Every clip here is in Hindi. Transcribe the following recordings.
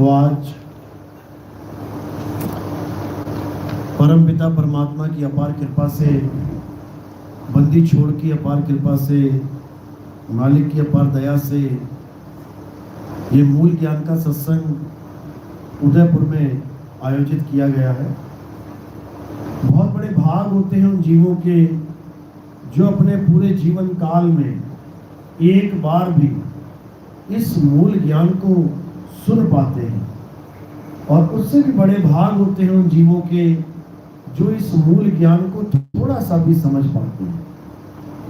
तो आज परम पिता परमात्मा की अपार कृपा से, बंदी छोड़ की अपार कृपा से, मालिक की अपार दया से ये मूल ज्ञान का सत्संग उदयपुर में आयोजित किया गया है। बहुत बड़े भाग होते हैं उन जीवों के जो अपने पूरे जीवन काल में एक बार भी इस मूल ज्ञान को सुन पाते हैं, और उससे भी बड़े भाग होते हैं उन जीवों के जो इस मूल ज्ञान को थोड़ा सा भी समझ पाते हैं।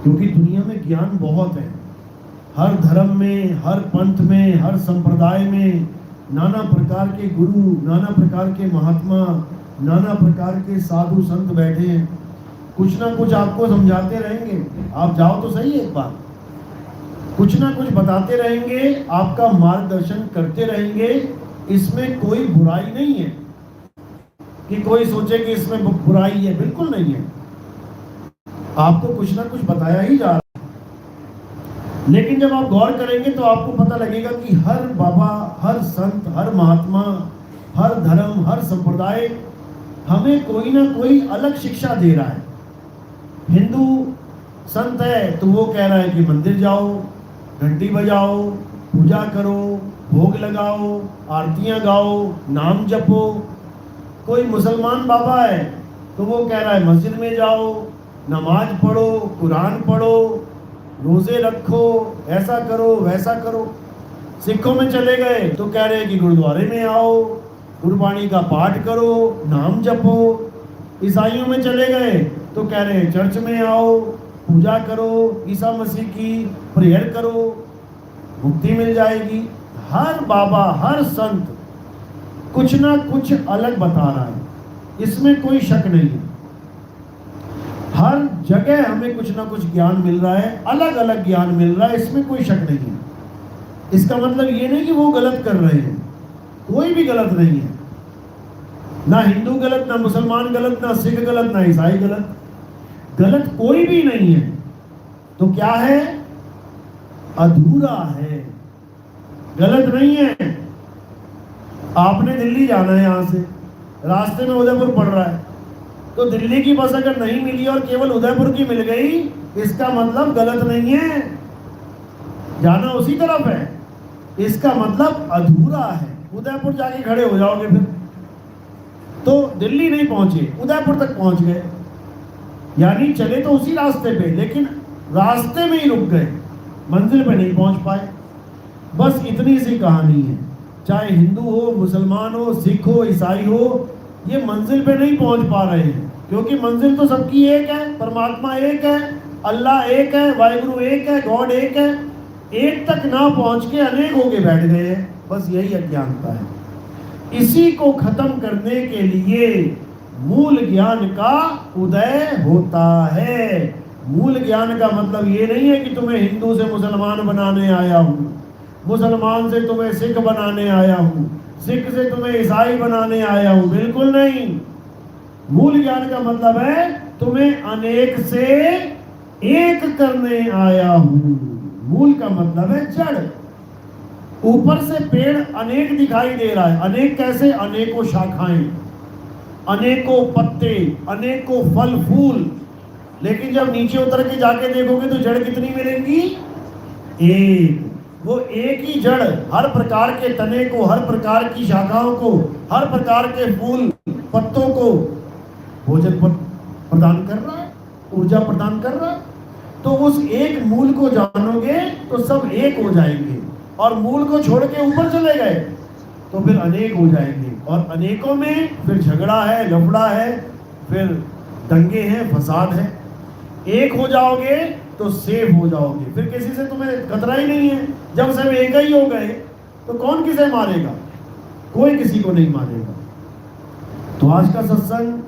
क्योंकि दुनिया में ज्ञान बहुत है, हर धर्म में, हर पंथ में, हर संप्रदाय में नाना प्रकार के गुरु, नाना प्रकार के महात्मा, नाना प्रकार के साधु संत बैठे हैं। कुछ ना कुछ आपको समझाते रहेंगे, आप जाओ तो सही एक बार, कुछ ना कुछ बताते रहेंगे, आपका मार्गदर्शन करते रहेंगे। इसमें कोई बुराई नहीं है कि कोई सोचे कि इसमें बुराई है, बिल्कुल नहीं है। आपको कुछ ना कुछ बताया ही जा रहा है। लेकिन जब आप गौर करेंगे तो आपको पता लगेगा कि हर बाबा, हर संत, हर महात्मा, हर धर्म, हर संप्रदाय हमें कोई ना कोई अलग शिक्षा दे रहा है। हिंदू संत है तो वो कह रहा है कि मंदिर जाओ, घंटी बजाओ, पूजा करो, भोग लगाओ, आरतियां गाओ, नाम जपो। कोई मुसलमान बाबा है तो वो कह रहा है मस्जिद में जाओ, नमाज पढ़ो, कुरान पढ़ो, रोजे रखो, ऐसा करो, वैसा करो। सिखों में चले गए तो कह रहे हैं कि गुरुद्वारे में आओ, गुरबाणी का पाठ करो, नाम जपो। ईसाइयों में चले गए तो कह रहे हैं चर्च में आओ, पूजा करो, ईसा मसीह की प्रेयर करो, मुक्ति मिल जाएगी। हर बाबा, हर संत कुछ ना कुछ अलग बता रहा है, इसमें कोई शक नहीं है। हर जगह हमें कुछ ना कुछ ज्ञान मिल रहा है, अलग अलग ज्ञान मिल रहा है, इसमें कोई शक नहीं है। इसका मतलब ये नहीं कि वो गलत कर रहे हैं, कोई भी गलत नहीं है। ना हिंदू गलत, ना मुसलमान गलत, ना सिख गलत, ना ईसाई गलत, गलत कोई भी नहीं है। तो क्या है? अधूरा है, गलत नहीं है। आपने दिल्ली जाना है, यहां से रास्ते में उदयपुर पड़ रहा है, तो दिल्ली की बस अगर नहीं मिली और केवल उदयपुर की मिल गई, इसका मतलब गलत नहीं है, जाना उसी तरफ है। इसका मतलब अधूरा है। उदयपुर जाके खड़े हो जाओगे फिर तो दिल्ली नहीं पहुंचे, उदयपुर तक पहुंच गए, यानी चले तो उसी रास्ते पे, लेकिन रास्ते में ही रुक गए, मंजिल पे नहीं पहुंच पाए। बस इतनी सी कहानी है। चाहे हिंदू हो, मुसलमान हो, सिख हो, ईसाई हो, ये मंजिल पे नहीं पहुंच पा रहे हैं, क्योंकि मंजिल तो सबकी एक है, परमात्मा एक है, अल्लाह एक है, वाहिगुरु एक है, गॉड एक है। एक तक ना पहुंच के अनेक होके बैठ गए हैं। बस यही अज्ञानता है। इसी को खत्म करने के लिए मूल ज्ञान का उदय होता है। मूल ज्ञान का मतलब ये नहीं है कि तुम्हें हिंदू से मुसलमान बनाने आया हूं, मुसलमान से तुम्हें सिख बनाने आया हूं, सिख से तुम्हें ईसाई बनाने आया हूं, बिल्कुल नहीं। मूल ज्ञान का मतलब है तुम्हें अनेक से एक करने आया हूं। मूल का मतलब है जड़। ऊपर से पेड़ अनेक दिखाई दे रहा है, अनेक कैसे? अनेकों शाखाएं, अनेकों पत्ते, अनेकों फल फूल, लेकिन जब नीचे उतर के जाके देखोगे तो जड़ कितनी मिलेंगी? एक। वो एक ही जड़ हर प्रकार के तने को, हर प्रकार की शाखाओं को, हर प्रकार के फूल पत्तों को भोजन प्रदान कर रहा है, ऊर्जा प्रदान कर रहा है। तो उस एक मूल को जानोगे तो सब एक हो जाएंगे, और मूल को छोड़ के ऊपर चले गए तो फिर अनेक हो जाएंगे, और अनेकों में फिर झगड़ा है, लफड़ा है, फिर दंगे हैं, फसाद है। एक हो जाओगे तो सेफ हो जाओगे, फिर किसी से तुम्हें खतरा ही नहीं है। जब सब एक ही हो गए तो कौन किसे मारेगा? कोई किसी को नहीं मारेगा। तो आज का सत्संग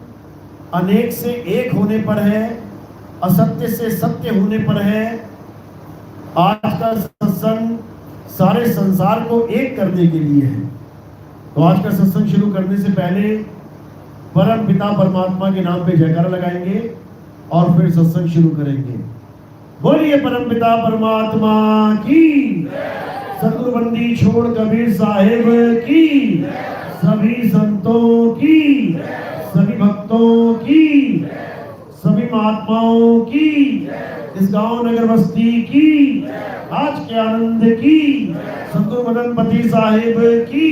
अनेक से एक होने पर है, असत्य से सत्य होने पर है। आज का सत्संग सारे संसार को एक करने के लिए है। तो आज का सत्संग शुरू करने से पहले परम पिता परमात्मा के नाम पे जयकारा लगाएंगे और फिर सत्संग शुरू करेंगे। बोलिए परम पिता परमात्मा की। सद्गुरु बंदी छोड़ कबीर साहिब की, सभी संतों की, सभी भक्तों की, सभी महात्माओं की, इस गांव नगर बस्ती की, आज के आनंद की, सतगुरु मदनपति साहिब की,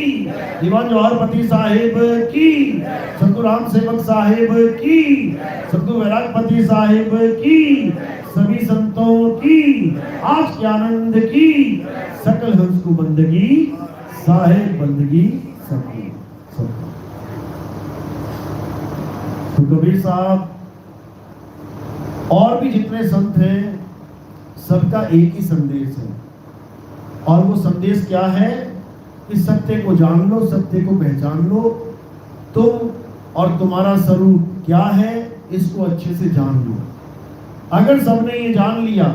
दीवान जौहरपति साहिब की, सतगुरु राम सेवक साहिब की, सतगुरु वैरागपति साहिब की, सभी संतों की, आज के आनंद की, सकल हंस को बंदगी, साहिब बंदगी सबकी। तो कबीर साहब और भी जितने संत हैं सबका एक ही संदेश है, और वो संदेश क्या है कि सत्य को जान लो, सत्य को पहचान लो, तुम और तुम्हारा स्वरूप क्या है इसको अच्छे से जान लो। अगर सबने ये जान लिया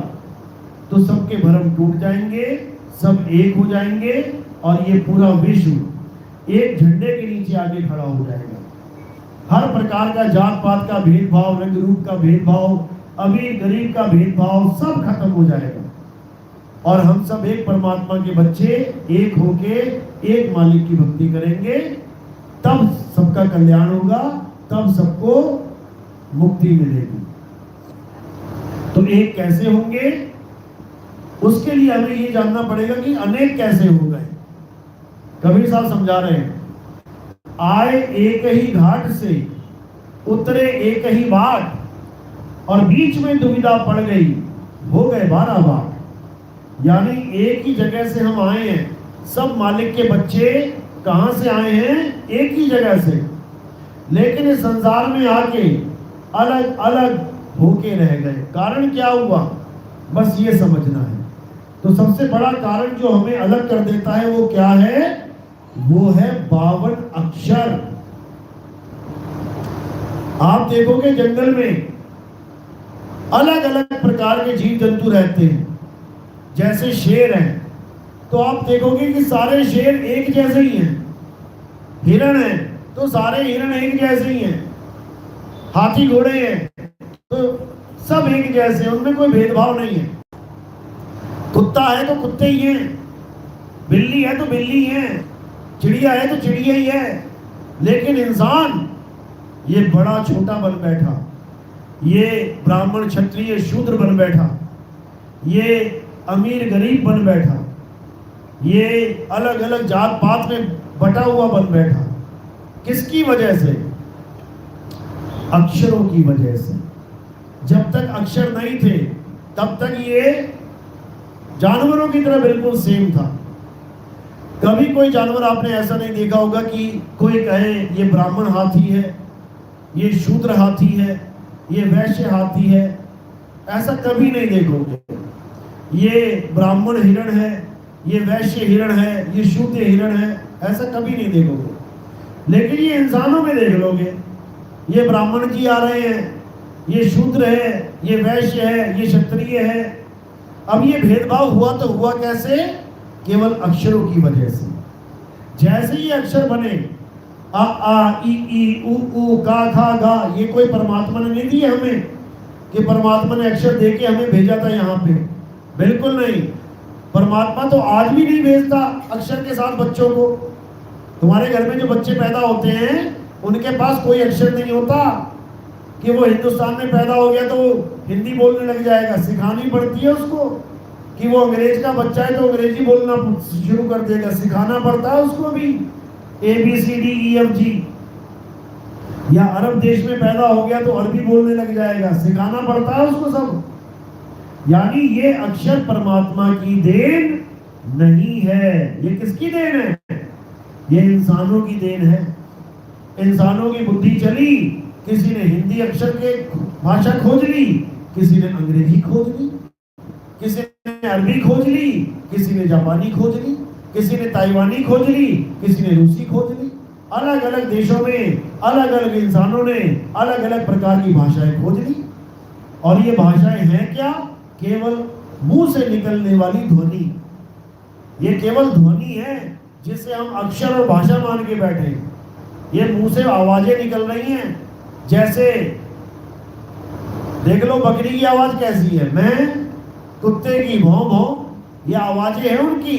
तो सबके भ्रम टूट जाएंगे, सब एक हो जाएंगे और ये पूरा विश्व एक झंडे के नीचे आगे खड़ा हो जाएगा। हर प्रकार का जात पात का भेदभाव, रंग रूप का भेदभाव, अमीर गरीब का भेदभाव सब खत्म हो जाएगा और हम सब एक परमात्मा के बच्चे एक होके एक मालिक की भक्ति करेंगे, तब सबका कल्याण होगा, तब सबको मुक्ति मिलेगी। तो एक कैसे होंगे, उसके लिए हमें ये जानना पड़ेगा कि अनेक कैसे हो गए। कबीर साहब समझा रहे हैं, आए एक ही घाट से, उतरे एक ही बाट, और बीच में दुविधा पड़ गई, हो गए 12 बाट। यानी एक ही जगह से हम आए हैं, सब मालिक के बच्चे कहां से आए हैं, एक ही जगह से, लेकिन इस संसार में आके अलग अलग होके रह गए। कारण क्या हुआ, बस ये समझना है। तो सबसे बड़ा कारण जो हमें अलग कर देता है वो क्या है, वो है 52 अक्षर। आप देखोगे जंगल में अलग अलग प्रकार के जीव जंतु रहते हैं, जैसे शेर हैं तो आप देखोगे कि सारे शेर एक जैसे ही हैं। हिरण है तो सारे हिरण एक जैसे ही हैं। हाथी घोड़े हैं तो सब एक जैसे हैं, उनमें कोई भेदभाव नहीं है। कुत्ता है तो कुत्ते ही हैं, बिल्ली है तो बिल्ली है, चिड़िया है तो चिड़िया ही है। लेकिन इंसान ये बड़ा छोटा बन बैठा, ये ब्राह्मण क्षत्रिय शूद्र बन बैठा, ये अमीर गरीब बन बैठा, ये अलग अलग जात पात में बटा हुआ बन बैठा। किसकी वजह से, अक्षरों की वजह से। जब तक अक्षर नहीं थे तब तक ये जानवरों की तरह बिल्कुल सेम था। कभी कोई जानवर आपने ऐसा नहीं देखा होगा कि कोई कहे ये ब्राह्मण हाथी है, ये शूद्र हाथी है, ये वैश्य हाथी है, ऐसा कभी नहीं देखोगे। ये ब्राह्मण हिरण है, ये वैश्य हिरण है, ये शूद्र हिरण है, ऐसा कभी नहीं देखोगे। लेकिन ये इंसानों में देख लोगे, ये ब्राह्मण जी आ रहे हैं, ये शूद्र है, ये वैश्य है, ये क्षत्रिय है। अब ये भेदभाव हुआ तो हुआ कैसे, केवल अक्षरों की वजह से। जैसे ये अक्षर बने आ आ ई ई उ ऊ का खा गा, ये कोई परमात्मा ने नहीं दिए हमें कि परमात्मा ने अक्षर देके हमें भेजा था यहाँ पे, बिल्कुल नहीं। परमात्मा तो आज भी नहीं भेजता अक्षर के साथ बच्चों को। तुम्हारे घर में जो बच्चे पैदा होते हैं उनके पास कोई अक्षर नहीं होता कि वो हिंदुस्तान में पैदा हो गया तो हिंदी बोलने लग जाएगा। सिखानी पड़ती है उसको कि वो अंग्रेज का बच्चा है तो अंग्रेजी बोलना शुरू कर देगा, सिखाना पड़ता है उसको भी ABCDEFG। या अरब देश में पैदा हो गया तो अरबी बोलने लग जाएगा, सिखाना पड़ता है उसको सब। यानी ये अक्षर परमात्मा की देन नहीं है। ये किसकी देन है, ये इंसानों की देन है। इंसानों की बुद्धि चली, किसी ने हिंदी अक्षर के भाषा खोज ली, किसी ने अंग्रेजी खोज ली, किसी ने अरबी खोज ली, किसी ने जापानी खोज ली, किसी ने ताइवानी खोज ली, किसी ने रूसी खोज ली। अलग अलग देशों में अलग अलग इंसानों ने अलग अलग प्रकार की भाषाएं खोज ली। और ये भाषाएं हैं क्या, केवल मुंह से निकलने वाली ध्वनि। ये केवल ध्वनि है जिसे हम अक्षर और भाषा मान के बैठे। ये मुंह से आवाजें निकल रही हैं। जैसे देख लो बकरी की आवाज कैसी है, मैं, कुत्ते की भौं भौं, ये आवाजें हैं उनकी।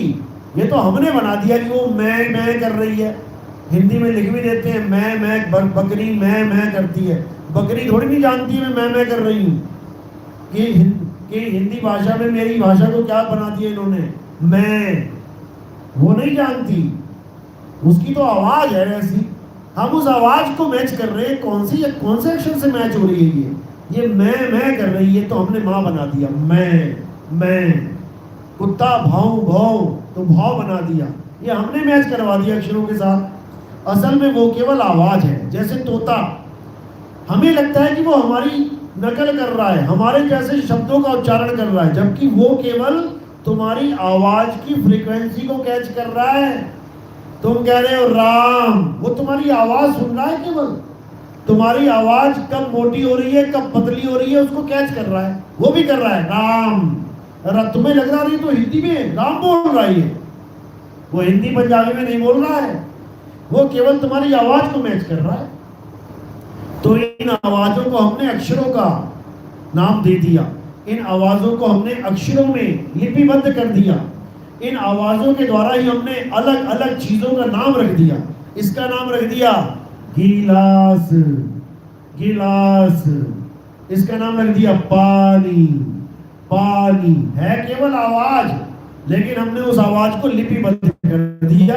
ये तो हमने बना दिया कि वो मैं कर रही है। हिंदी में लिख भी देते हैं मैं, बकरी मैं करती है। बकरी थोड़ी नहीं जानती है मैं कर रही हूँ कि हिंदी भाषा में मेरी भाषा को क्या बना दिया इन्होंने, मैं। वो नहीं जानती, उसकी तो आवाज है वैसी। हम उस आवाज को मैच कर रहे हैं। कौन से अक्षर से मैच हो रही है? ये मैं कर रही है, तो हमने माँ बना दिया। मैं कुत्ता भाव भाव, तो भाव बना दिया। ये हमने मैच करवा दिया अक्षरों के साथ। असल में वो केवल आवाज है। जैसे तोता, हमें लगता है कि वो हमारी नकल कर रहा है, हमारे जैसे शब्दों का उच्चारण कर रहा है, जबकि वो केवल तुम्हारी आवाज की फ्रीक्वेंसी को कैच कर रहा है। तुम कह रहे हो राम, वो तुम्हारी आवाज सुन रहा है। केवल तुम्हारी आवाज कब मोटी हो रही है, कब पतली हो रही है, उसको कैच कर रहा है। वो भी कर रहा है राम। तुम्हें लग रहा नहीं तो हिंदी में राम बोल रहा है, वो हिंदी पंजाबी में नहीं बोल रहा है, वो केवल तुम्हारी आवाज को मैच कर रहा है। तो इन आवाजों को हमने अक्षरों का नाम दे दिया। इन आवाजों को हमने अक्षरों में लिपिबद्ध कर दिया। इन आवाजों के द्वारा ही हमने अलग अलग चीजों का नाम रख दिया। इसका नाम रख दिया गिलास, गिलास। इसका नाम रख दिया पानी, पानी। है केवल आवाज, लेकिन हमने उस आवाज को लिपिबद्ध कर दिया।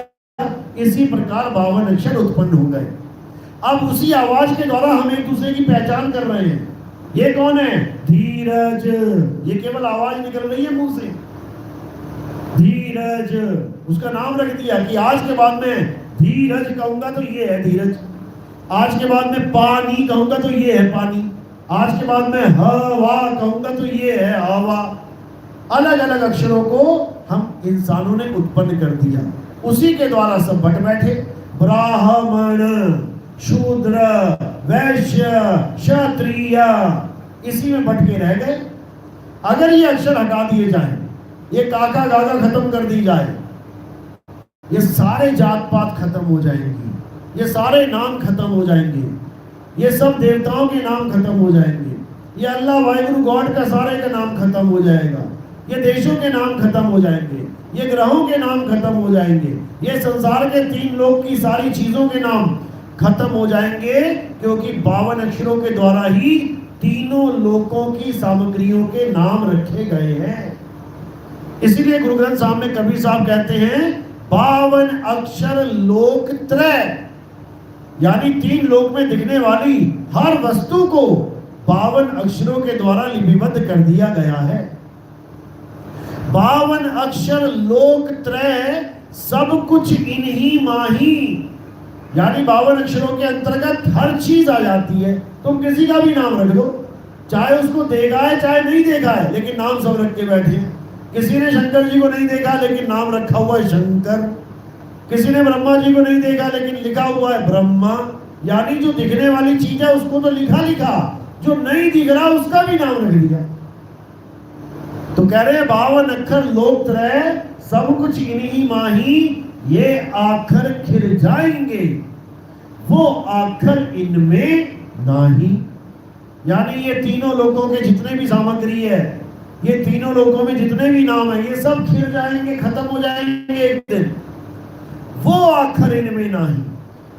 इसी प्रकार 52 अक्षर उत्पन्न हो गए। अब उसी आवाज के द्वारा हम एक दूसरे की पहचान कर रहे हैं। ये कौन है? धीरज। ये केवल आवाज निकल रही है मुंह से, धीरज। उसका नाम रख दिया कि आज के बाद में धीरज कहूंगा तो ये है धीरज। आज के बाद में पानी कहूंगा तो ये है पानी। आज के बाद में हवा कहूंगा तो ये है हवा। अलग अलग अक्षरों को हम इंसानों ने उत्पन्न कर दिया। उसी के द्वारा सब बट बैठे। ब्राह्मण, शूद्र, वैश्य, क्षत्रिय, इसी में बट के रह गए। अगर ये अक्षर हटा दिए जाए, ये काका गागा खत्म कर दी जाए, ये सारे जात पात खत्म हो जाएंगे, ये सारे नाम खत्म हो जाएंगे, ये सब देवताओं के नाम खत्म हो जाएंगे, ये अल्लाह वाहिगुरु गॉड का सारे का नाम खत्म हो जाएगा, ये देशों के नाम खत्म हो जाएंगे, ये ग्रहों के नाम खत्म हो जाएंगे, ये संसार के 3 लोक की सारी चीजों के नाम खत्म हो जाएंगे। क्योंकि 52 अक्षरों के द्वारा ही तीनों लोकों की सामग्रियों के नाम रखे गए हैं। इसीलिए गुरु ग्रंथ साहब में कबीर साहब कहते हैं 52 अक्षर लोक त्रय, यानी 3 लोक में दिखने वाली हर वस्तु को 52 अक्षरों के द्वारा लिपिबद्ध कर दिया गया है। 52 अक्षर लोक त्रय, सब कुछ इन्हीं माही, यानी 52 अक्षरों के अंतर्गत हर चीज आ जाती है। तुम किसी का भी नाम रख दो, चाहे उसको देखा है चाहे नहीं देखा है, लेकिन नाम सब रख के बैठे हैं। किसी ने शंकर जी को नहीं देखा लेकिन नाम रखा हुआ है शंकर। किसी ने ब्रह्मा जी को नहीं देखा लेकिन लिखा हुआ है ब्रह्मा। यानी जो दिखने वाली चीज है उसको तो लिखा, जो नहीं दिख रहा उसका भी नाम रख दिया। तो कह रहे हैं 52 अक्षर लोक त्रय, सब कुछ इन्हीं माही, ये आखर खिर जाएंगे, वो आखर इनमें नाही। यानी ये तीनों लोगों के जितने भी सामग्री है, ये तीनों लोगों में जितने भी नाम है, ये सब खिर जाएंगे, खत्म हो जाएंगे एक दिन। वो आखर इनमें नाही,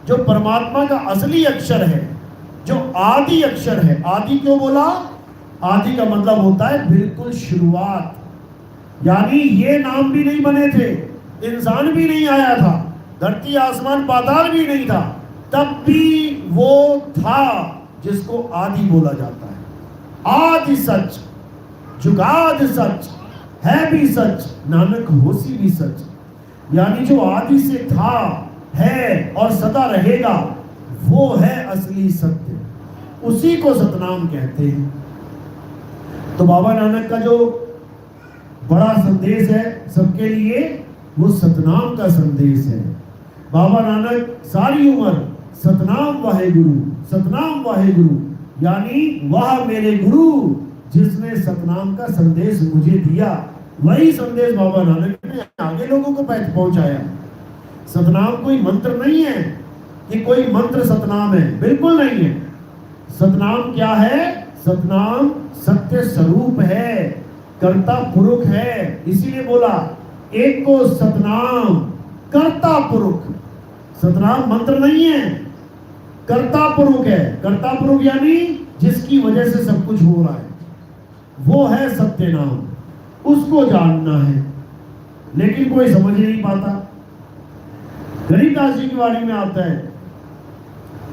जो परमात्मा का असली अक्षर है, जो आदि अक्षर है। आदि क्यों बोला? आदि का मतलब होता है बिल्कुल शुरुआत। यानी ये नाम भी नहीं बने थे, इंसान भी नहीं आया था, धरती आसमान पाताल भी नहीं था, तब भी वो था जिसको आदि बोला जाता है। आदि सच, जुगाद सच, है भी सच, नानक होसी भी सच। यानी जो आदि से था, है और सदा रहेगा, वो है असली सत्य, उसी को सतनाम कहते हैं। तो बाबा नानक का जो बड़ा संदेश है सबके लिए, वो सतनाम का संदेश है। बाबा नानक सारी उम्र सतनाम वाहेगुरु, सतनाम वाहेगुरु, यानी वह मेरे गुरु जिसने सतनाम का संदेश मुझे दिया, वही संदेश बाबा नानक ने आगे लोगों को पहुंचाया। सतनाम कोई मंत्र नहीं है कि कोई मंत्र सतनाम है, बिल्कुल नहीं है। सतनाम क्या है? सतनाम सत्य स्वरूप है, कर्ता पुरुष है। इसीलिए बोला एक को सतनाम कर्ता पुरुष। सतनाम मंत्र नहीं है, कर्ता पुरुष है। कर्ता पुरुष यानी जिसकी वजह से सब कुछ हो रहा है, वो है सत्य नाम। उसको जानना है, लेकिन कोई समझ नहीं पाता। गरीबदास जी की वाणी में आता है,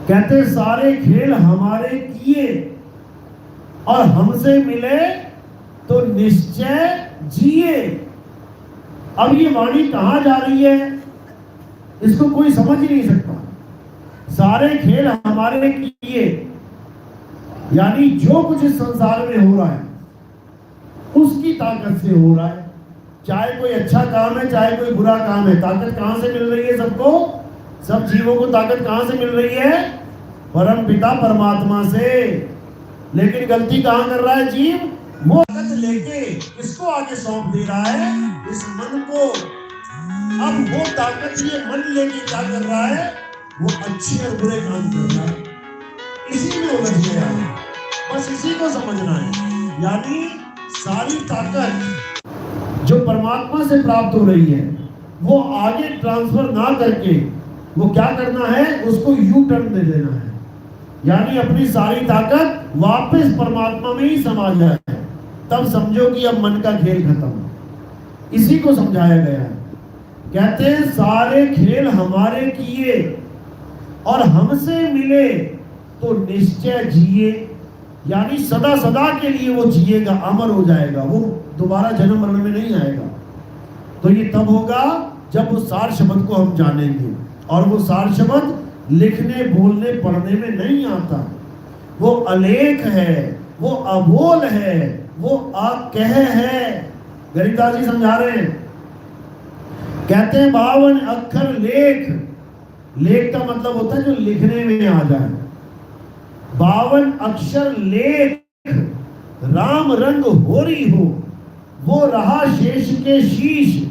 कहते सारे खेल हमारे किए और हमसे मिले तो निश्चय जिए। अब ये वाणी कहां जा रही है, इसको कोई समझ ही नहीं सकता। सारे खेल हमारे किए यानी जो कुछ इस संसार में हो रहा है उसकी ताकत से हो रहा है। चाहे कोई अच्छा काम है, चाहे कोई बुरा काम है, ताकत कहां से मिल रही है सबको? सब जीवों को ताकत कहां से मिल रही है? परम पिता परमात्मा से। लेकिन गलती कहां कर रहा है जीव? वो ताकत लेके किसको आगे सौंप दे रहा है? इस मन को। अब वो ताकत ये मन लेके क्या कर रहा है? वो अच्छे और बुरे काम कर रहा है। इसी में उलझ गया है, बस इसी को समझना है। यानी सारी ताकत जो परमात्मा से प्राप्त हो रही है वो आगे ट्रांसफर ना करके वो क्या करना है? उसको यू टर्न दे देना है। यानी अपनी सारी ताकत वापस परमात्मा में ही समा जाए, तब समझो कि अब मन का खेल खत्म। इसी को समझाया गया है। कहते हैं सारे खेल हमारे किए और हमसे मिले तो निश्चय जिए। यानी सदा सदा के लिए वो जिएगा, अमर हो जाएगा, वो दोबारा जन्म मरण में नहीं आएगा। तो ये तब होगा जब उस सार शब्द को हम जानेंगे। और वो सार शब्द लिखने बोलने पढ़ने में नहीं आता, वो अलेख है, वो अबोल है, वो अकह है। गरीबदास जी समझा रहे हैं, कहते हैं 52 अक्षर लेख। लेख का मतलब होता है जो लिखने में आ जाए। 52 अक्षर लेख राम रंग होरी हो, वो रहा शेष के शीश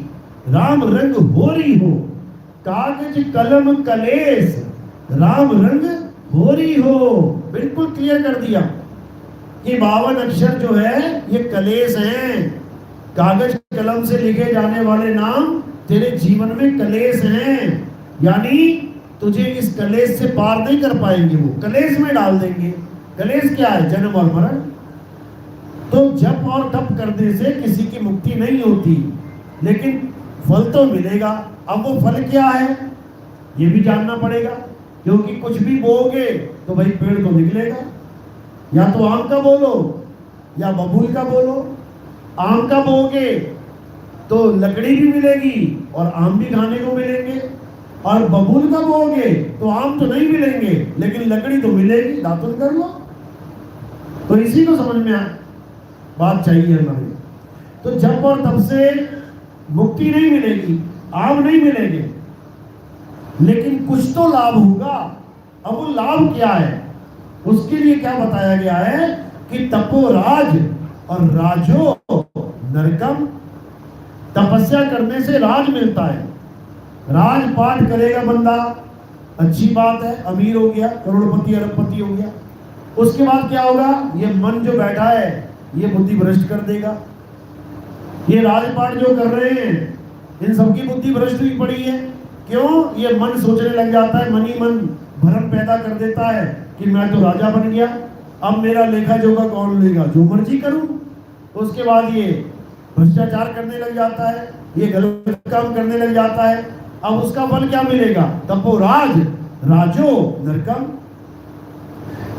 राम रंग होरी हो। कागज कलम कलेस राम रंग होरी हो। बिल्कुल क्लियर कर दिया कि 52 अक्षर जो है ये कलेस हैं। कागज कलम से लिखे जाने वाले नाम तेरे जीवन में कलेस हैं। यानी तुझे इस कलेस से पार नहीं कर पाएंगे, वो कलेस में डाल देंगे। कलेस क्या है? जन्म और मरण। तो जप और तप करने से किसी की मुक्ति नहीं होती, लेकिन फल तो मिलेगा। अब वो फल क्या है ये भी जानना पड़ेगा, क्योंकि कुछ भी बोओगे तो भाई पेड़ तो निकलेगा। या तो आम का बोलो या बबूल का बोलो। आम का बोओगे तो लकड़ी भी मिलेगी और आम भी खाने को मिलेंगे, और बबूल का बोओगे तो आम तो नहीं मिलेंगे लेकिन लकड़ी तो मिलेगी, दातुन कर लो। तो इसी को समझ में बात चाहिए हमारी। तो जप और तप से मुक्ति नहीं मिलेगी, आम नहीं मिलेंगे, लेकिन कुछ तो लाभ होगा। अब वो लाभ क्या है? उसके लिए क्या बताया गया है कि तपोराज और राजो नरकम। तपस्या करने से राज मिलता है। राजपाट करेगा बंदा, अच्छी बात है, अमीर हो गया, करोड़पति अरबपति हो गया। उसके बाद क्या होगा? ये मन जो बैठा है ये बुद्धि भ्रष्ट कर देगा। ये राजपाट जो कर रहे हैं इन सबकी बुद्धि भ्रष्ट हुई पड़ी है। क्यों? ये मन सोचने लग जाता है, मन ही मन भ्रम पैदा कर देता है कि मैं तो राजा बन गया, अब मेरा लेखा जोखा कौन लेगा, जो मर्जी करूं। उसके बाद ये भ्रष्टाचार करने लग जाता है, ये गलत काम करने लग जाता है। अब उसका फल क्या मिलेगा? तपोराज राजो नरकम।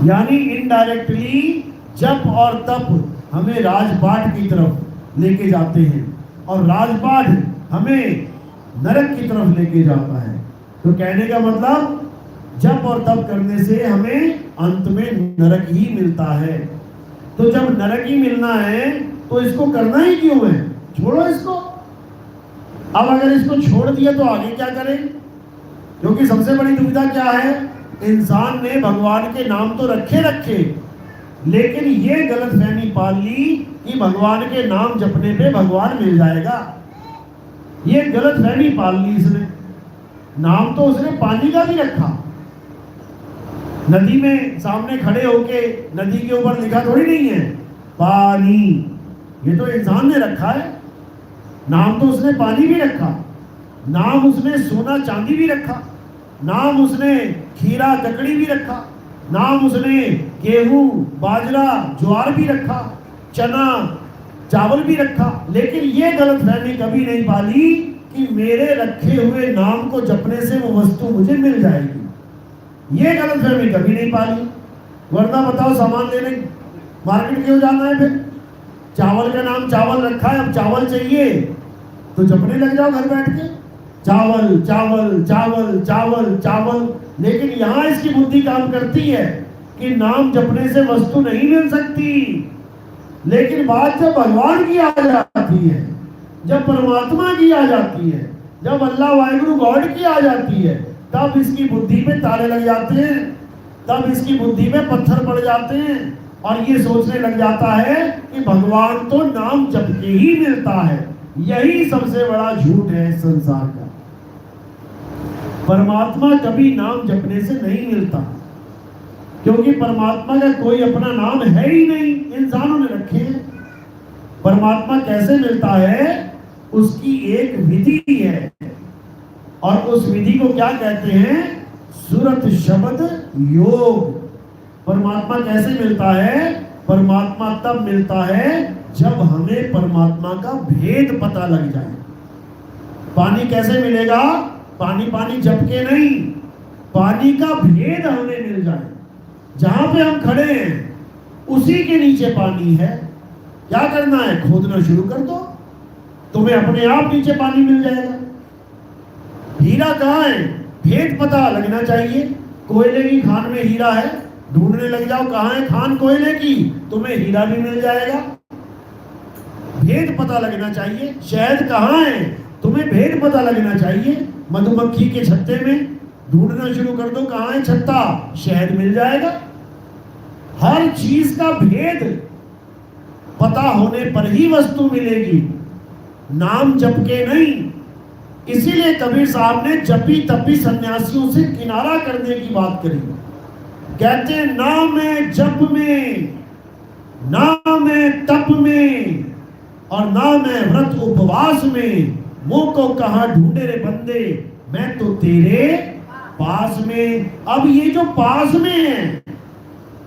यानी इनडायरेक्टली जप और तप हमें राजपाट की तरफ लेके जाते हैं और राजपाट हमें नरक की तरफ लेके जाता है। तो कहने का मतलब जप और तप करने से हमें अंत में नरक ही मिलता है। तो जब नरक ही मिलना है तो इसको करना ही क्यों है? छोड़ो इसको। अब अगर इसको छोड़ दिया तो आगे क्या करें? क्योंकि सबसे बड़ी दुविधा क्या है? इंसान ने भगवान के नाम तो रखे, लेकिन ये गलतफहमी पाल ली कि भगवान के नाम जपने पे भगवान मिल जाएगा। ये गलतफहमी पाल ली इसने। नाम तो उसने पानी का भी रखा। नदी में सामने खड़े होके नदी के ऊपर लिखा थोड़ी नहीं है पानी, ये तो इंसान ने रखा है। नाम तो उसने पानी भी रखा, नाम उसने सोना चांदी भी रखा, नाम उसने खीरा ककड़ी भी रखा, नाम उसने गेहूं बाजरा ज्वार भी रखा, चना चावल भी रखा। लेकिन ये गलतफहमी कभी नहीं पाली कि मेरे रखे हुए नाम को जपने से वो वस्तु मुझे मिल जाएगी। ये गलतफहमी कभी नहीं पाली। वरना बताओ, सामान लेने मार्केट क्यों जाना है? फिर चावल का नाम चावल रखा है, अब चावल चाहिए तो जपने लग जाओ घर बैठ के, चावल चावल चावल चावल चावल। लेकिन यहां इसकी बुद्धि काम करती है कि नाम जपने से वस्तु नहीं मिल सकती। लेकिन बात जब भगवान की आ जाती है, जब परमात्मा की आ जाती है, जब अल्लाह वाहिगुरु गॉड की आ जाती है, तब इसकी बुद्धि पे ताले लग जाते हैं, तब इसकी बुद्धि में पत्थर पड़ जाते हैं और ये सोचने लग जाता है कि भगवान तो नाम जप के ही मिलता है। यही सबसे बड़ा झूठ है संसार का। परमात्मा कभी नाम जपने से नहीं मिलता, क्योंकि परमात्मा का कोई अपना नाम है ही नहीं, इंसानों ने रखे हैं। परमात्मा कैसे मिलता है, उसकी एक विधि है, और उस विधि को क्या कहते हैं? सुरत शब्द योग। परमात्मा कैसे मिलता है? परमात्मा तब मिलता है जब हमें परमात्मा का भेद पता लग जाए। पानी कैसे मिलेगा? पानी पानी जप के नहीं, पानी का भेद हमें मिल जाए। जहां पे हम खड़े हैं उसी के नीचे पानी है। क्या करना है? खोदना शुरू कर दो, तुम्हें अपने आप नीचे पानी मिल जाएगा। हीरा कहाँ है? भेद पता लगना चाहिए। कोयले की खान में हीरा है, ढूंढने लग जाओ कहाँ है खान कोयले की, तुम्हें हीरा भी मिल जाएगा। भेद पता लगना चाहिए। शहद कहाँ है? तुम्हें भेद पता लगना चाहिए। मधुमक्खी के छत्ते में ढूंढना शुरू कर दो, कहाँ है छत्ता, शहद मिल जाएगा। हर चीज का भेद पता होने पर ही वस्तु मिलेगी, नाम जप के नहीं। इसीलिए कबीर साहब ने जपी तपी सन्यासियों से किनारा करने की बात करी। कहते हैं नाम है जप में, नाम है तप में, और नाम है व्रत उपवास में। मुंह को कहां ढूंढे रे बंदे, मैं तो तेरे पास में। अब ये जो पास में है,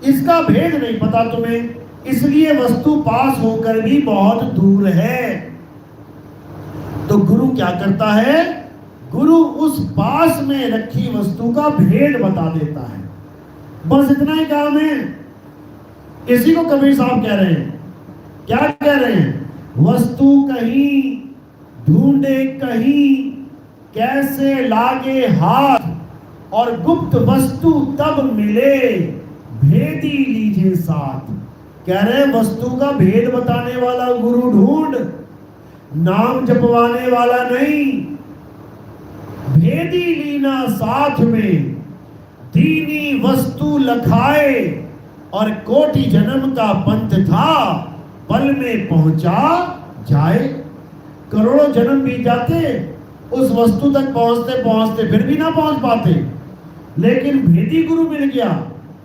इसका भेद नहीं पता तुम्हें, इसलिए वस्तु पास होकर भी बहुत दूर है। तो गुरु क्या करता है? गुरु उस पास में रखी वस्तु का भेद बता देता है। बस इतना ही काम है। इसी को कबीर साहब कह रहे हैं। क्या कह रहे हैं? वस्तु कहीं ढूंढे कहीं, कैसे लागे हाथ, और गुप्त वस्तु तब मिले, भेदी लीजिए साथ। कह रहे हैं वस्तु का भेद बताने वाला गुरु ढूंढ, नाम जपवाने वाला नहीं। भेदी लीना साथ में, दीनी वस्तु लखाए, और कोटि जन्म का पंथ था, पल में पहुंचा जाए। करोड़ों जन्म बीत जाते, उस वस्तु तक पहुंचते पहुंचते फिर भी ना पहुंच पाते। लेकिन भेदी गुरु मिल गया,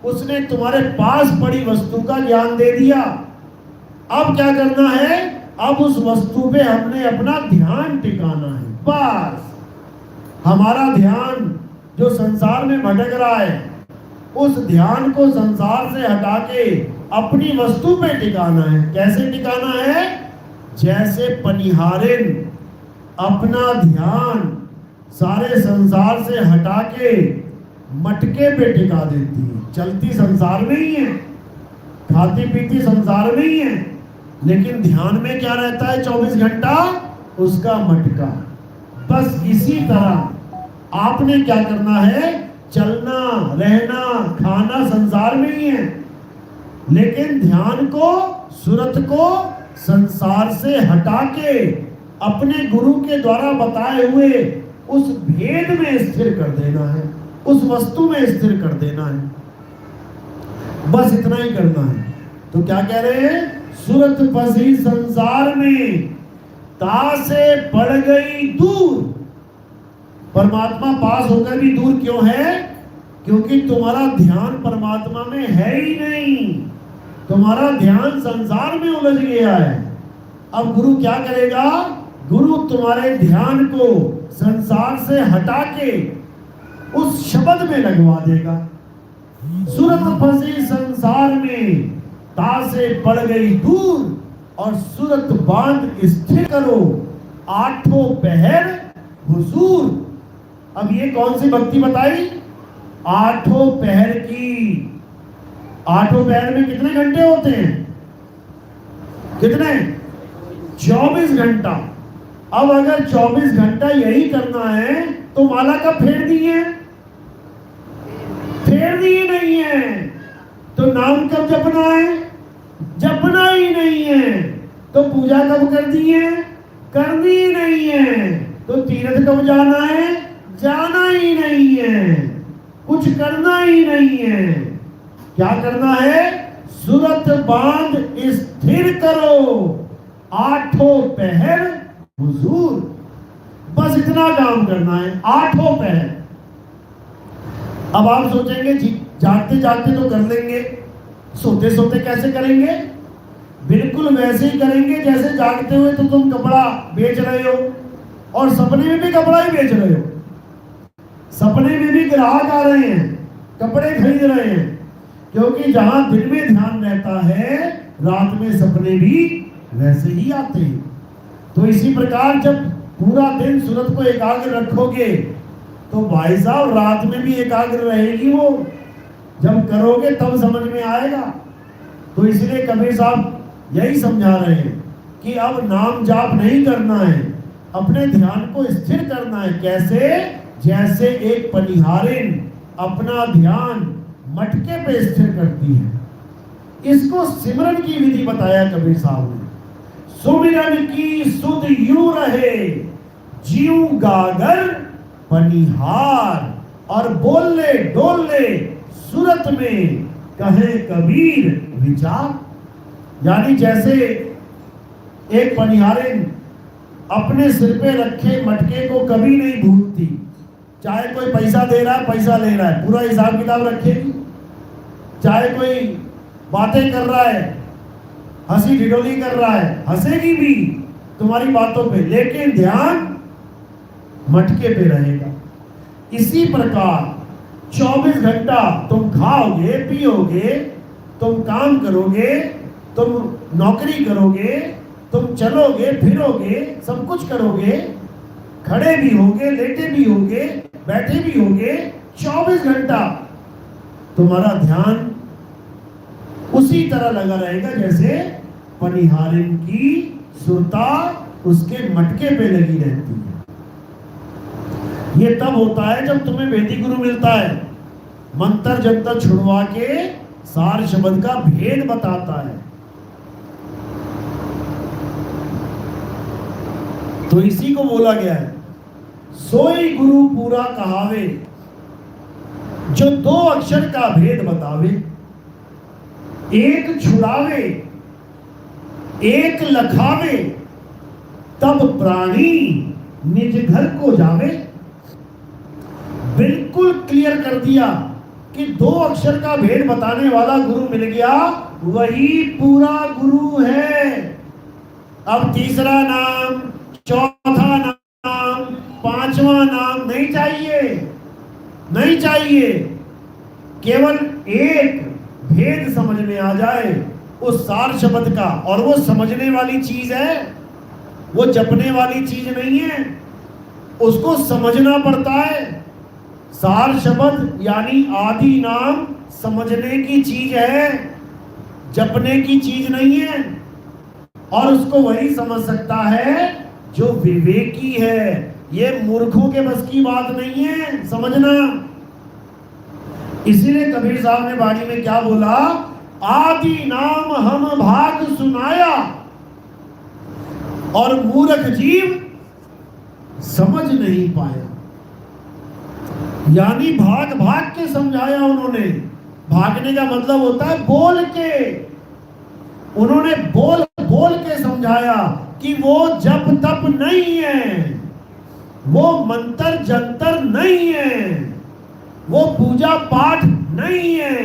उसने तुम्हारे पास पड़ी वस्तु का ज्ञान दे दिया। अब क्या करना है? अब उस वस्तु पे हमने अपना ध्यान टिकाना है। बस हमारा ध्यान जो संसार में भटक रहा है, उस ध्यान को संसार से हटा के अपनी वस्तु पे टिकाना है। कैसे टिकाना है? जैसे पनिहारिन अपना ध्यान सारे संसार से हटा के मटके पे टिका देती है। चलती संसार में ही है, खाती पीती संसार में ही है, लेकिन ध्यान में क्या रहता है 24 घंटा? उसका मटका। बस इसी तरह आपने क्या करना है? चलना रहना खाना संसार में ही है, लेकिन ध्यान को सुरत को संसार से हटा के अपने गुरु के द्वारा बताए हुए उस भेद में स्थिर कर देना है, उस वस्तु में स्थिर कर देना है। बस इतना ही करना है। तो क्या कह रहे हैं? सुरत फंसी संसार में, तासे पड़ गई दूर। परमात्मा पास होकर भी दूर क्यों है? क्योंकि तुम्हारा ध्यान परमात्मा में है ही नहीं, तुम्हारा ध्यान संसार में उलझ गया है। अब गुरु क्या करेगा? गुरु तुम्हारे ध्यान को संसार से हटा के उस शब्द में लगवा देगा। सूरत फंसी संसार में, तासे पड़ गई दूर और सूरत बांध स्थिर करो, आठों पहर हुजूर। अब ये कौन सी भक्ति बताई? आठों पहर की। आठों पहर में कितने घंटे होते हैं? कितने? 24 घंटा। अब अगर 24 घंटा यही करना है तो माला कब फेर दी है? फेर दी नहीं है। तो नाम कब जपना है? जपना ही नहीं है। तो पूजा कब कर दी है? करनी ही नहीं है। तो तीर्थ कब जाना है? जाना ही नहीं है। कुछ करना ही नहीं है। क्या करना है? सूरत बांध स्थिर करो, आठों पहर हुजूर। बस इतना काम करना है, आठों पहर। अब आप सोचेंगे जी जागते जागते तो कर लेंगे, सोते सोते कैसे करेंगे? बिल्कुल वैसे ही करेंगे जैसे जागते हुए तो तुम कपड़ा बेच रहे हो और सपने में भी कपड़ा ही बेच रहे हो। सपने में भी ग्राहक आ रहे हैं, कपड़े खरीद रहे हैं, क्योंकि जहां दिन में ध्यान रहता है रात में सपने भी वैसे ही आते हैं। तो इसी प्रकार जब पूरा दिन सूरत को एकाग्र रखोगे तो भाई साहब रात में भी एकाग्र रहेगी वो। जब करोगे तब समझ में आएगा। तो इसलिए कबीर साहब यही समझा रहे हैं कि अब नाम जाप नहीं करना है, अपने ध्यान को स्थिर करना है। कैसे? जैसे एक पनिहारिन अपना ध्यान मटके पे स्थिर करती है। इसको सिमरन की विधि बताया कबीर साहब ने। सुमिरन की सुध यूं रहे, जीव गागर पनिहार, और बोलने डोलने सूरत में कहे कबीर विचार। यानी जैसे एक पनिहारिन अपने सिर पे रखे मटके को कभी नहीं भूलती, चाहे कोई पैसा दे रहा है, पैसा ले रहा है, पूरा हिसाब किताब रखेगी। चाहे कोई बातें कर रहा है, हंसी ठिठोली कर रहा है, हंसेगी भी तुम्हारी बातों पे, लेकिन ध्यान मटके पे रहेगा। इसी प्रकार 24 घंटा तुम खाओगे पियोगे, तुम काम करोगे, तुम नौकरी करोगे, तुम चलोगे फिरोगे, सब कुछ करोगे, खड़े भी होगे, लेटे भी होगे, बैठे भी होगे, 24 घंटा तुम्हारा ध्यान उसी तरह लगा रहेगा जैसे पनिहारिन की सुरता उसके मटके पे लगी रहती है। ये तब होता है जब तुम्हें वेदी गुरु मिलता है, मंत्र जंतर छुड़वा के सार शब्द का भेद बताता है। तो इसी को बोला गया है, सोई गुरु पूरा कहावे, जो 2 अक्षर का भेद बतावे। एक छुड़ावे एक लखावे, तब प्राणी निज घर को जावे। बिल्कुल क्लियर कर दिया कि 2 अक्षर का भेद बताने वाला गुरु मिल गया, वही पूरा गुरु है। अब तीसरा नाम, चौथा नाम, 5वां नाम नहीं चाहिए, नहीं चाहिए। केवल एक भेद समझ में आ जाए उस सार शब्द का, और वो समझने वाली चीज है, वो जपने वाली चीज नहीं है, उसको समझना पड़ता है। सार शब्द यानी आदि नाम समझने की चीज है, जपने की चीज नहीं है। और उसको वही समझ सकता है जो विवेकी है। ये मूर्खों के बस की बात नहीं है समझना। इसीलिए कबीर साहब ने बाणी में क्या बोला, आदि नाम हम भाग सुनाया, और मूर्ख जीव समझ नहीं पाया। यानी भाग भाग के समझाया उन्होंने। भागने का मतलब होता है बोल के। उन्होंने बोल बोल के समझाया कि वो जप तप नहीं है, वो मंत्र जंतर नहीं है, वो पूजा पाठ नहीं है,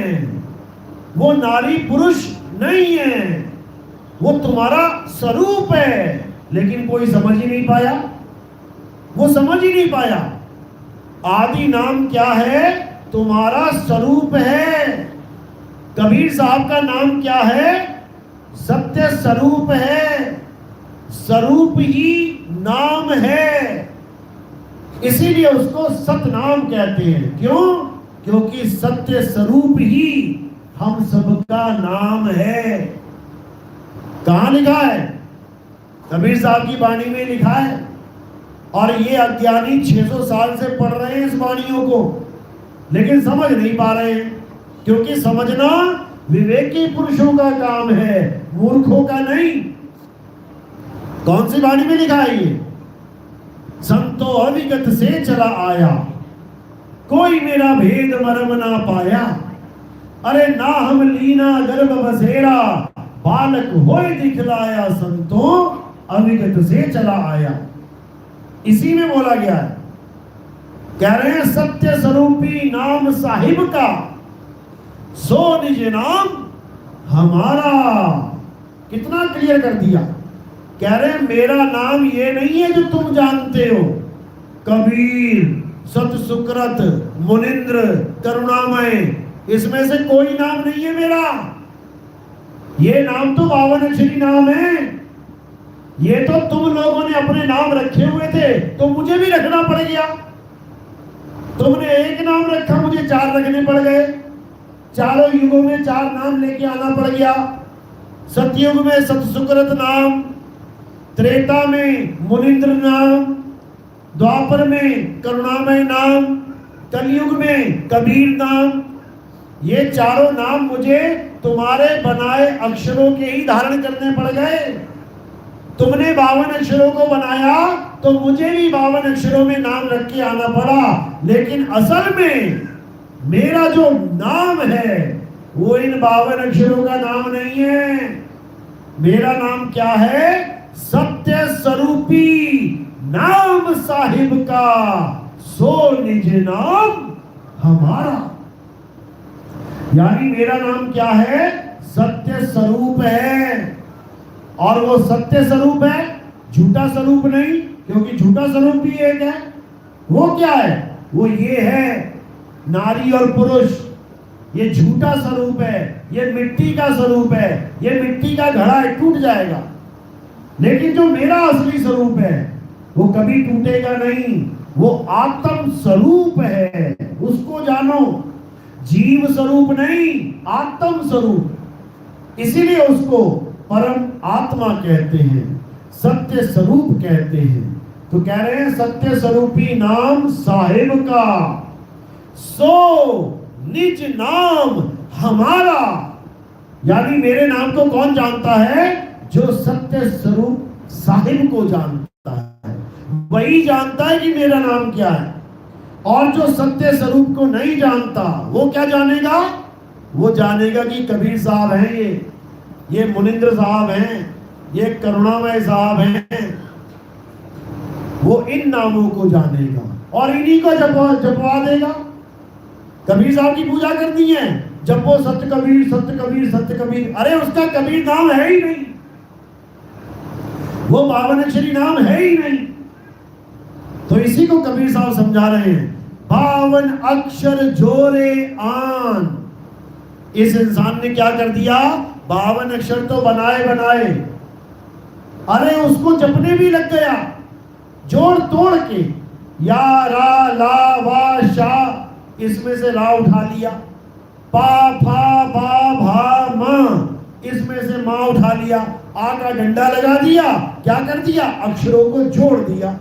वो नारी पुरुष नहीं है, वो तुम्हारा स्वरूप है। लेकिन कोई समझ ही नहीं पाया, वो समझ ही नहीं पाया। आदि नाम क्या है? तुम्हारा स्वरूप है। कबीर साहब का नाम क्या है? सत्य स्वरूप है। स्वरूप ही नाम है, इसीलिए उसको सतनाम कहते हैं। क्यों? क्योंकि सत्य स्वरूप ही हम सबका नाम है। कहां लिखा है? कबीर साहब की वाणी में लिखा है। और ये अज्ञानी 600 साल से पढ़ रहे हैं इस वाणियों को, लेकिन समझ नहीं पा रहे हैं, क्योंकि समझना विवेकी पुरुषों का काम है, मूर्खों का नहीं। कौन सी वाणी में लिखा है ये? संतो अविगत से चला आया, कोई मेरा भेद मर्म ना पाया। अरे ना हम लीना गर्भ बसेरा, बालक होए दिखलाया, संतो अविगत से चला आया। इसी में बोला गया है। कह रहे हैं सत्य स्वरूपी नाम साहिब का, सो निज नाम हमारा। कितना क्लियर कर दिया। कह रहे हैं मेरा नाम ये नहीं है जो तुम जानते हो, कबीर, सत सुकृत, मुनिंद्र, करुणामय, इसमें से कोई नाम नहीं है मेरा। ये नाम तो 52 अक्षरी नाम है। ये तो तुम लोगों ने अपने नाम रखे हुए थे, तो मुझे भी रखना पड़ गया। तुमने एक नाम रखा, मुझे 4 रखने पड़ गए। चारों युगों में 4 नाम लेके आना पड़ गया। सतयुग में सत सुकृत नाम, त्रेता में मुनिंद्र नाम, द्वापर में करुणामय नाम, कलयुग में कबीर नाम। ये चारों नाम मुझे तुम्हारे बनाए अक्षरों के ही धारण करने पड़ गए। तुमने 52 अक्षरों को बनाया, तो मुझे भी 52 अक्षरों में नाम रख के आना पड़ा। लेकिन असल में मेरा जो नाम है वो इन 52 अक्षरों का नाम नहीं है। मेरा नाम क्या है? सत्य स्वरूपी नाम साहिब का, सो निज नाम हमारा। यानी मेरा नाम क्या है? सत्य स्वरूप है। और वो सत्य स्वरूप है, झूठा स्वरूप नहीं, क्योंकि झूठा स्वरूप भी एक है। वो क्या है? वो ये है नारी और पुरुष, ये झूठा स्वरूप है, ये मिट्टी का स्वरूप है। ये मिट्टी का घड़ा टूट जाएगा, लेकिन जो मेरा असली स्वरूप है वो कभी टूटेगा नहीं। वो आत्म स्वरूप है, उसको जानो। जीव स्वरूप नहीं, आत्म स्वरूप। इसीलिए उसको परम आत्मा कहते हैं, सत्य स्वरूप कहते हैं। तो कह रहे हैं सत्य स्वरूपी नाम साहिब का, सो निज नाम हमारा। यानी मेरे नाम को कौन जानता है? जो सत्य स्वरूप साहिब को जानता है, वही जानता है कि मेरा नाम क्या है। और जो सत्य स्वरूप को नहीं जानता, वो क्या जानेगा? वो जानेगा कि कबीर साहब हैं, ये मुनिंद्र साहब हैं, ये करुणामय साहब हैं। वो इन नामों को जानेगा और इन्हीं को जपवा देगा। कबीर साहब की पूजा करनी है, जपो सत्य कबीर, सत्य कबीर, सत्य कबीर। अरे उसका कबीर नाम है ही नहीं, वो 52 अक्षरी नाम है ही नहीं। तो इसी को कबीर साहब समझा रहे हैं, 52 अक्षर जोरे आन। इस इंसान ने क्या कर दिया? 52 अक्षर तो बनाए बनाए, अरे उसको जपने भी लग गया जोड़ तोड़ के। या रा ला वा शा, इसमें से ला उठा लिया, पा फा बा भा मा, इसमें से माँ उठा लिया, आ का डंडा लगा दिया। क्या कर दिया? अक्षरों को जोड़ दिया।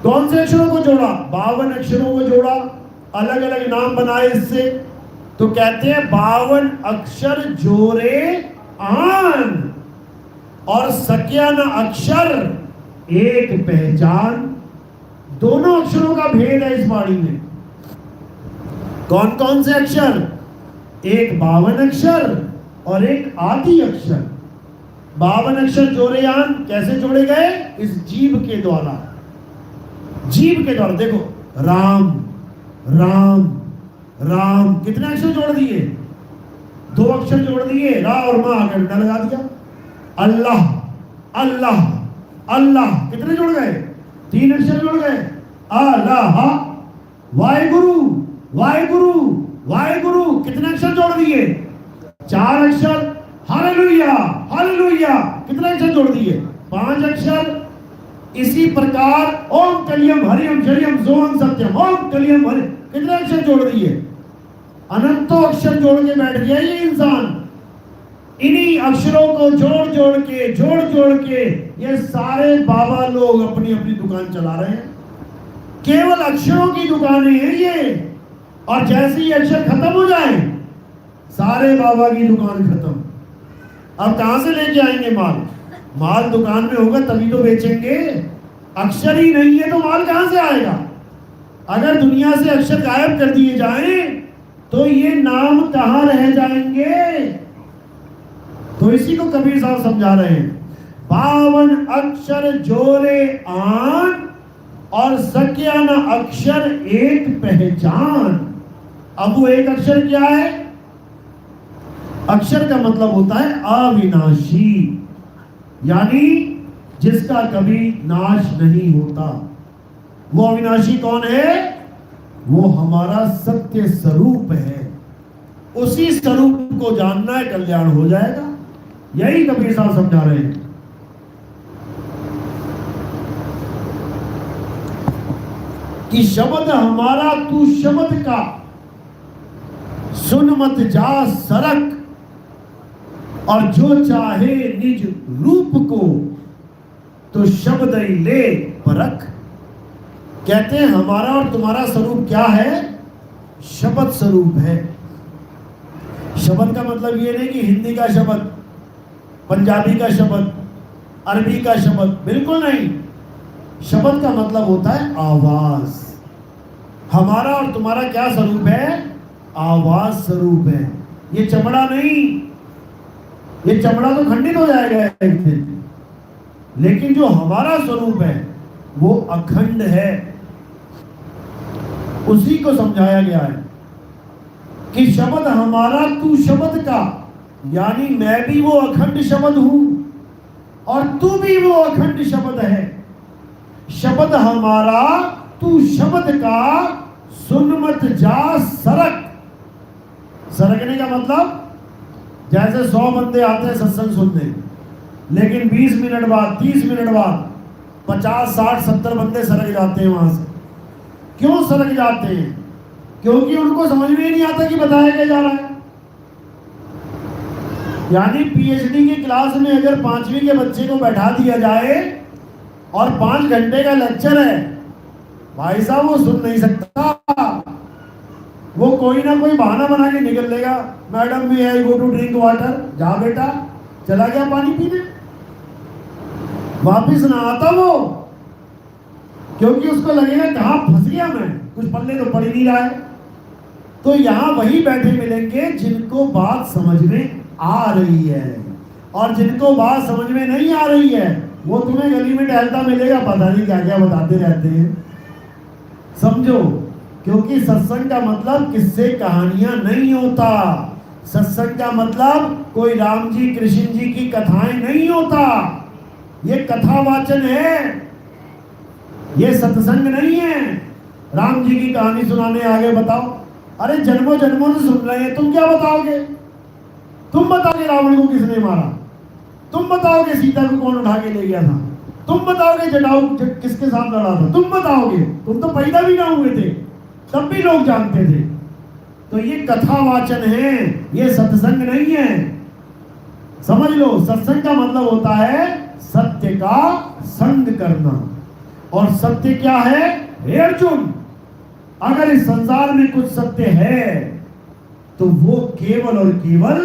कौन से अक्षरों को जोड़ा? 52 अक्षरों को जोड़ा, अलग अलग नाम बनाए इससे। तो कहते हैं 52 अक्षर जोरे आन, और सक्या न अक्षर एक पहचान। दोनों अक्षरों का भेद है इस वाणी में। कौन कौन से अक्षर? एक 52 अक्षर और एक आदि अक्षर। 52 अक्षर जोड़े आन कैसे जोड़े गए? इस जीव के द्वारा। जीव के द्वारा देखो, राम राम राम, कितने अक्षर जोड़ दिए? 2 अक्षर जोड़ दिए, रा और मां, डंडा लगा दिया। अल्लाह अल्लाह अल्लाह, कितने जुड़ गए? 3 अक्षर जुड़ गए। अल्लाह, वाहेगुरु, वाहेगुरु, वाहेगुरु, कितने अक्षर जोड़ दिए? 4 अक्षर। हालेलुया, हालेलुया, कितने अक्षर जोड़ दिए? 5 अक्षर। इसी प्रकार ओम कलियम हरियम शरियम सोहम सत्यम, ओम कलियम हरि, कितने अक्षर जोड़ दिए? अनंतों अक्षर जोड़ के बैठ गया ये इंसान। इन्हीं अक्षरों को जोड़ के ये सारे बाबा लोग अपनी अपनी दुकान चला रहे हैं। केवल अक्षरों की दुकानें हैं ये, और जैसे ही अक्षर खत्म हो जाए सारे बाबा की दुकान खत्म। अब कहां से लेके आएंगे माल? माल दुकान में होगा तभी तो बेचेंगे। अक्षर ही नहीं है तो माल कहां से आएगा? अगर दुनिया से अक्षर गायब कर दिए जाएं तो ये नाम कहां रह जाएंगे? तो इसी को कबीर साहब समझा रहे हैं। 52 अक्षर जोरे आन, और सकिया न अक्षर एक पहचान। अब वो एक अक्षर क्या है? अक्षर का मतलब होता है अविनाशी, यानी जिसका कभी नाश नहीं होता। वो अविनाशी कौन है? वो हमारा सत्य स्वरूप है। उसी स्वरूप को जानना है, कल्याण हो जाएगा। यही कबीर साहब समझा रहे हैं। कि शब्द हमारा तू शब्द का, सुन मत जा सरक, और जो चाहे निज रूप को तो शब्द ही ले परख। कहते हैं हमारा और तुम्हारा स्वरूप क्या है? शब्द स्वरूप है। शब्द का मतलब ये नहीं कि हिंदी का शब्द, पंजाबी का शब्द, अरबी का शब्द, बिल्कुल नहीं। शब्द का मतलब होता है आवाज। हमारा और तुम्हारा क्या स्वरूप है? आवाज स्वरूप है। ये चमड़ा नहीं, ये चमड़ा तो खंडित हो जाएगा एक दिन, लेकिन जो हमारा स्वरूप है वो अखंड है। उसी को समझाया गया है कि शब्द हमारा तू शब्द का, यानी मैं भी वो अखंड शब्द हूं और तू भी वो अखंड शब्द है। शब्द हमारा तू शब्द का, सुन मत जा सरक। सरकने का मतलब जैसे 100 बंदे आते हैं सत्संग सुनने, लेकिन 20 मिनट बाद, 30 मिनट बाद 50, 60, 70 बंदे सरक जाते हैं वहां से। क्यों सरक जाते हैं? क्योंकि उनको समझ में ही नहीं आता कि बताया क्या जा रहा है। यानी पीएचडी की क्लास में अगर 5वीं के बच्चे को बैठा दिया जाए और 5 घंटे का लेक्चर है, भाई साहब वो सुन नहीं सकता। वो कोई ना कोई बहाना बना के निकल लेगा। मैडम भी है, गो टू ड्रिंक वाटर, जा बेटा, चला गया पानी पीने, वापिस ना आता वो, क्योंकि उसको लगेगा कहां फंस गया मैं, कुछ पल्ले तो पड़ ही नहीं रहा है। तो यहां वही बैठे मिलेंगे जिनको बात समझ में आ रही है, और जिनको बात समझ में नहीं आ रही है वो तुम्हें गली में टहलता मिलेगा, पता नहीं क्या क्या बताते रहते हैं। समझो, क्योंकि सत्संग का मतलब किस्से कहानियां नहीं होता। सत्संग का मतलब कोई राम जी कृष्ण जी की कथाएं नहीं होता। ये कथावाचन है, ये सत्संग नहीं है। राम जी की कहानी सुनाने आगे बताओ, अरे जन्मों जन्मों से सुन रहे हैं, तुम क्या बताओगे? तुम बताओगे रावण को किसने मारा? तुम बताओगे सीता को कौन उठा के ले गया था? तुम बताओगे जटायु किसके साथ लड़ा था? तुम बताओगे? तुम तो पैदा भी ना हुए थे, तब भी लोग जानते थे। तो ये कथावाचन है, ये सत्संग नहीं है। समझ लो, सत्संग का मतलब होता है सत्य का संग करना। और सत्य क्या है? हे अर्जुन, अगर इस संसार में कुछ सत्य है तो वो केवल और केवल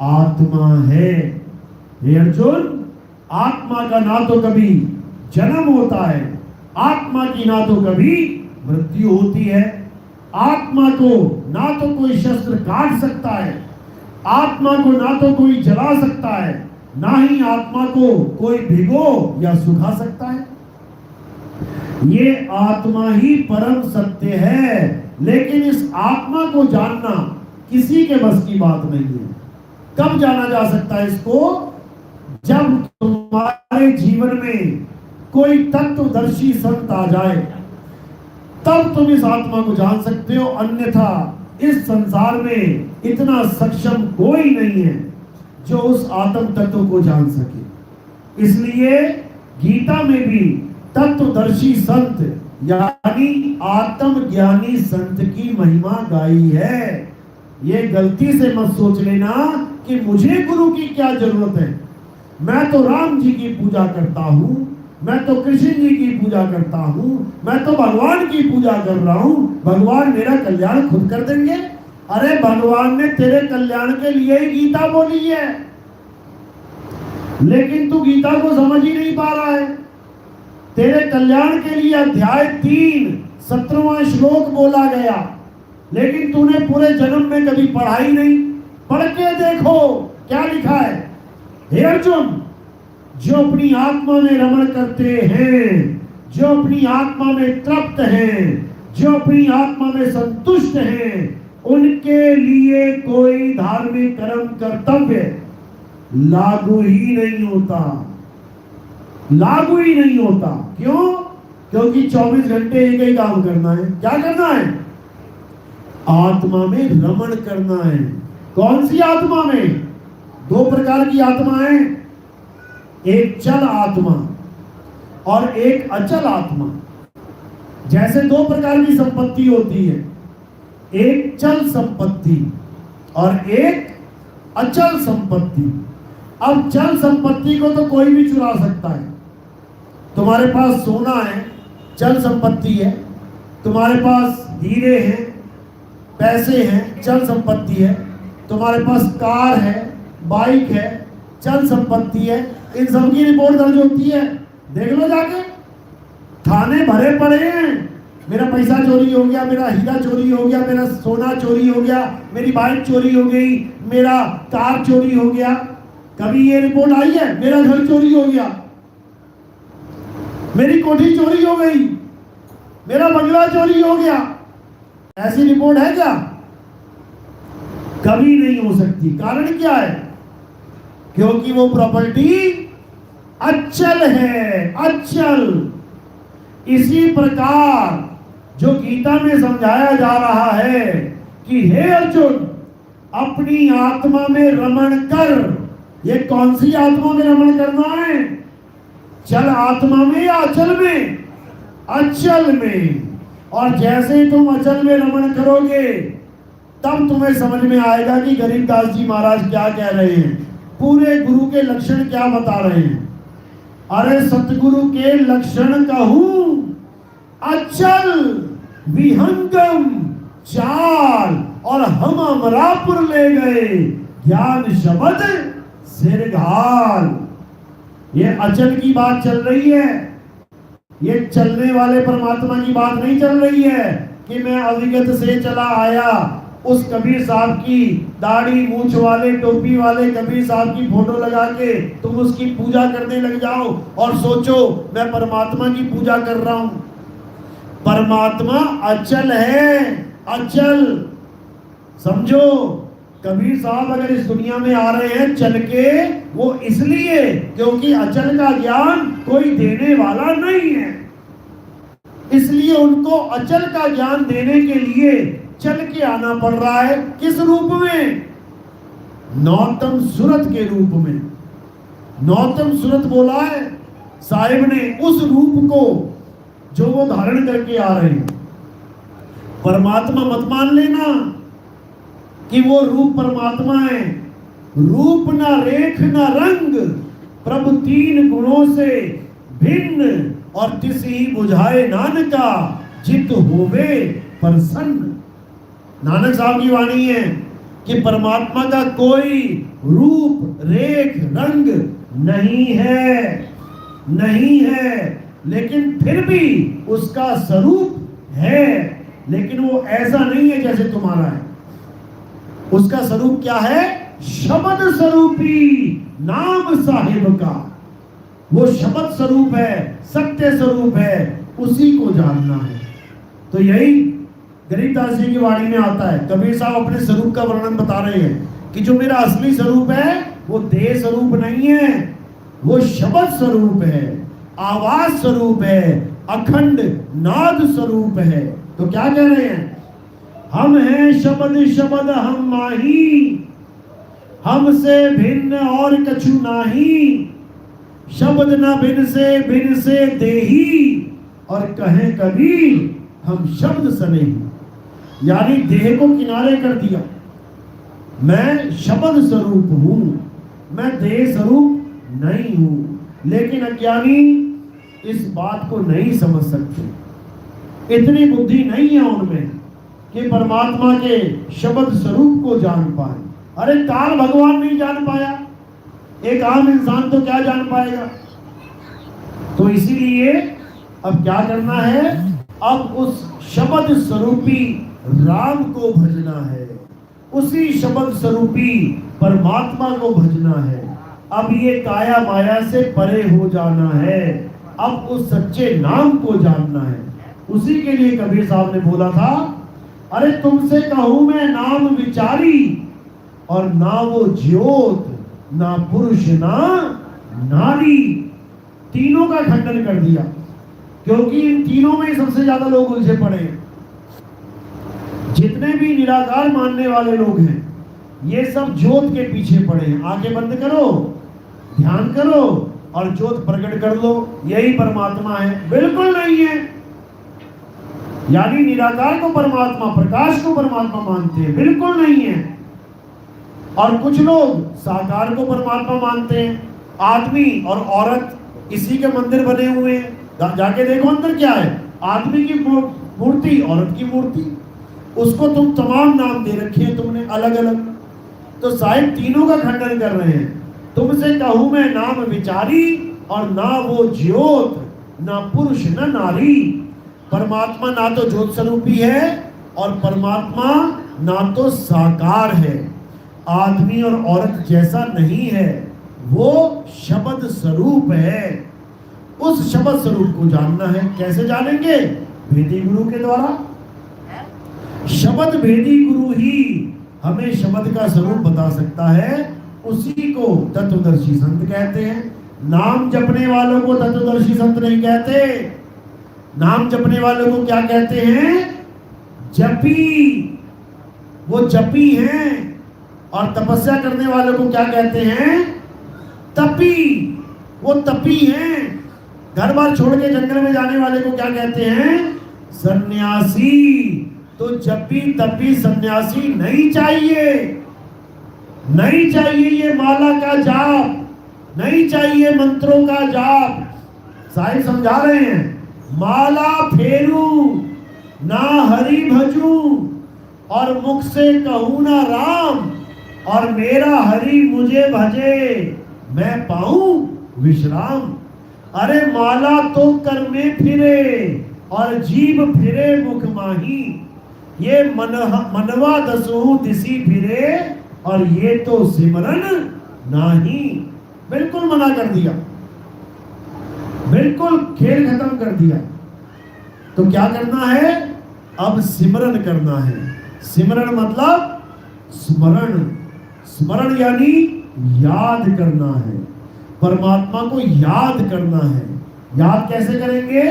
आत्मा है। हे अर्जुन, आत्मा का ना तो कभी जन्म होता है, आत्मा की ना तो कभी मृत्यु होती है। आत्मा को ना तो कोई शस्त्र काट सकता है, आत्मा को ना तो कोई जला सकता है, ना ही आत्मा को कोई भिगो या सुखा सकता है। ये आत्मा ही परम सत्य है, लेकिन इस आत्मा को जानना किसी के बस की बात नहीं है। कब जाना जा सकता है इसको? जब तुम्हारे जीवन में कोई तत्वदर्शी संत आ जाए तब तुम इस आत्मा को जान सकते हो, अन्यथा इस संसार में इतना सक्षम कोई नहीं है जो उस आत्म तत्व को जान सके। इसलिए गीता में भी तत्वदर्शी संत यानी आत्मज्ञानी संत की महिमा गाई है। ये गलती से मत सोच लेना कि मुझे गुरु की क्या जरूरत है, मैं तो राम जी की पूजा करता हूं, मैं तो कृष्ण जी की पूजा करता हूं, मैं तो भगवान की पूजा कर रहा हूं, भगवान मेरा कल्याण खुद कर देंगे। अरे भगवान ने तेरे कल्याण के लिए ही गीता बोली है, लेकिन तू गीता को समझ ही नहीं पा रहा है। तेरे कल्याण के लिए अध्याय 3 17वां श्लोक बोला गया, लेकिन तूने पूरे जन्म में कभी पढ़ा ही नहीं। पढ़ के देखो क्या लिखा है। हे अर्जुन, जो अपनी आत्मा में रमण करते हैं, जो अपनी आत्मा में तृप्त हैं, जो अपनी आत्मा में संतुष्ट हैं, उनके लिए कोई धार्मिक कर्म कर्तव्य लागू ही नहीं होता, लागू ही नहीं होता। क्यों? क्योंकि 24 घंटे एक ही काम करना है। क्या करना है? आत्मा में रमण करना है। कौन सी आत्मा में? 2 प्रकार की आत्मा है, एक चल आत्मा और एक अचल आत्मा। जैसे 2 प्रकार की संपत्ति होती है, एक चल संपत्ति और एक अचल संपत्ति। अब चल संपत्ति को तो कोई भी चुरा सकता है। तुम्हारे पास सोना है, चल संपत्ति है। तुम्हारे पास हीरे हैं, पैसे हैं, चल संपत्ति है। तुम्हारे पास कार है, बाइक है, चल संपत्ति है। इन सब की रिपोर्ट दर्ज होती है, देख लो जाके। थाने भरे पड़े हैं, मेरा पैसा चोरी हो गया, मेरा हीरा चोरी हो गया, मेरा सोना चोरी हो गया, मेरी बाइक चोरी हो गई, मेरा कार चोरी हो गया। कभी ये रिपोर्ट आई है मेरा घर चोरी हो गया, मेरी कोठी चोरी हो गई, मेरा बंगला चोरी हो गया? ऐसी रिपोर्ट है क्या? कभी नहीं हो सकती। कारण क्या है? क्योंकि वो प्रॉपर्टी अचल है, अचल। इसी प्रकार जो गीता में समझाया जा रहा है कि हे अर्जुन, अपनी आत्मा में रमण कर। ये कौन सी आत्मा में रमण करना है? चल आत्मा में या अचल में? अचल में। और जैसे ही तुम अचल में रमण करोगे तब तुम्हें समझ में आएगा कि गरीबदास जी महाराज क्या कह रहे हैं, पूरे गुरु के लक्षण क्या बता रहे हैं। अरे सतगुरु के लक्षण कहूं, अचल विहंगम चाल, और हम अमरापुर ले गए ज्ञान शब्द सिर घाल। ये अचल की बात चल रही है, ये चलने वाले परमात्मा की बात नहीं चल रही है कि मैं अविगत से चला आया। उस कबीर साहब की दाढ़ी मूछ वाले, टोपी वाले कबीर साहब की फोटो लगा के तुम उसकी पूजा करने लग जाओ और सोचो मैं परमात्मा की पूजा कर रहा हूं। परमात्मा अचल है, अचल। समझो, कबीर साहब अगर इस दुनिया में आ रहे हैं चल के, वो इसलिए क्योंकि अचल का ज्ञान कोई देने वाला नहीं है। इसलिए उनको अचल का ज्ञान देने के लिए चल के आना पड़ रहा है। किस रूप में? नौतम सूरत के रूप में। नौतम सूरत बोला है साहिब ने उस रूप को जो वो धारण करके आ रहे हैं। परमात्मा मत मान लेना कि वो रूप परमात्मा है। रूप ना रेख ना रंग, प्रभु 3 गुणों से भिन्न, और तिसी बुझाए नानका जित होवे प्रसन्न। नानक साहब की वाणी है कि परमात्मा का कोई रूप रेख रंग नहीं है, नहीं है, लेकिन फिर भी उसका स्वरूप है। लेकिन वो ऐसा नहीं है जैसे तुम्हारा है। उसका स्वरूप क्या है? शब्द स्वरूपी नाम साहिब का। वो शब्द स्वरूप है, सत्य स्वरूप है, उसी को जानना है। तो यही गरीबदास जी की वाणी में आता है। कबीर साहब अपने स्वरूप का वर्णन बता रहे हैं कि जो मेरा असली स्वरूप है वो देह स्वरूप नहीं है, वो शब्द स्वरूप है, आवाज स्वरूप है, अखंड नाद स्वरूप है। तो क्या कह रहे हैं? हम हैं शब्द शब्द हम माही, हमसे भिन्न और कछु नाही, शब्द न भिन से देही, और कहें कभी हम शब्द से नहीं। यानी देह को किनारे कर दिया, मैं शब्द स्वरूप हूं, मैं देह स्वरूप नहीं हूं। लेकिन अज्ञानी इस बात को नहीं समझ सकते, इतनी बुद्धि नहीं है उनमें कि परमात्मा के शब्द स्वरूप को जान पाए। अरे काल भगवान नहीं जान पाया, एक आम इंसान तो क्या जान पाएगा? तो इसीलिए अब क्या करना है? अब उस शब्द स्वरूपी राम को भजना है, उसी शब्द स्वरूपी परमात्मा को भजना है। अब ये काया माया से परे हो जाना है, अब उस सच्चे नाम को जानना है। उसी के लिए कबीर साहब ने बोला था, अरे तुमसे कहूं मैं नाम विचारी, और ना वो ज्योत ना पुरुष ना नारी। तीनों का खंडन कर दिया, क्योंकि इन तीनों में सबसे ज्यादा लोग उलझे पड़े हैं। जितने भी निराकार मानने वाले लोग हैं, ये सब ज्योत के पीछे पड़े हैं। आंखें बंद करो, ध्यान करो और ज्योत प्रकट कर लो, यही परमात्मा है। बिल्कुल नहीं है। यानी निराकार को परमात्मा, प्रकाश को परमात्मा मानते हैं, बिल्कुल नहीं है। और कुछ लोग साकार को परमात्मा मानते हैं। आदमी और औरत इसी के मंदिर बने हुए हैं, जाके देखो अंदर क्या है। आदमी की मूर्ति, औरत की मूर्ति, उसको तुम तमाम नाम दे रखे हैं तुमने अलग अलग। तो साहिब तीनों का खंडन कर रहे हैं। तुमसे कहूं मैं नाम विचारी, और ना वो ज्योत ना पुरुष ना नारी। परमात्मा ना तो ज्योत स्वरूपी है, और परमात्मा ना तो साकार है, आदमी और औरत जैसा नहीं है, वो शब्द स्वरूप है। उस शब्द स्वरूप को जानना है। कैसे जानेंगे? भेदी गुरु के द्वारा। शब्द भेदी गुरु ही हमें शब्द का स्वरूप बता सकता है, उसी को तत्वदर्शी संत कहते हैं। नाम जपने वालों को तत्वदर्शी संत नहीं कहते। नाम जपने वालों को क्या कहते हैं? जपी। वो जपी हैं। और तपस्या करने वालों को क्या कहते हैं? तपी। वो तपी हैं। घर बार छोड़ के जंगल में जाने वाले को क्या कहते हैं? सन्यासी। तो जपी तपी सन्यासी नहीं चाहिए, नहीं चाहिए ये माला का जाप, नहीं चाहिए मंत्रों का जाप। साहिब समझा रहे हैं, माला फेरू ना हरि भजू, और मुख से कहूं ना राम, और मेरा हरि मुझे भजे, मैं पाऊं विश्राम। अरे माला तो कर में फिरे, और जीव फिरे मुख माही। ये मनवा दसों दिसी फिरे, और ये तो सिमरन नाही। बिल्कुल मना कर दिया, बिल्कुल खेल खत्म कर दिया। तो क्या करना है? अब सिमरन करना है। सिमरन मतलब स्मरण। स्मरण यानी याद करना है, परमात्मा को याद करना है। याद कैसे करेंगे?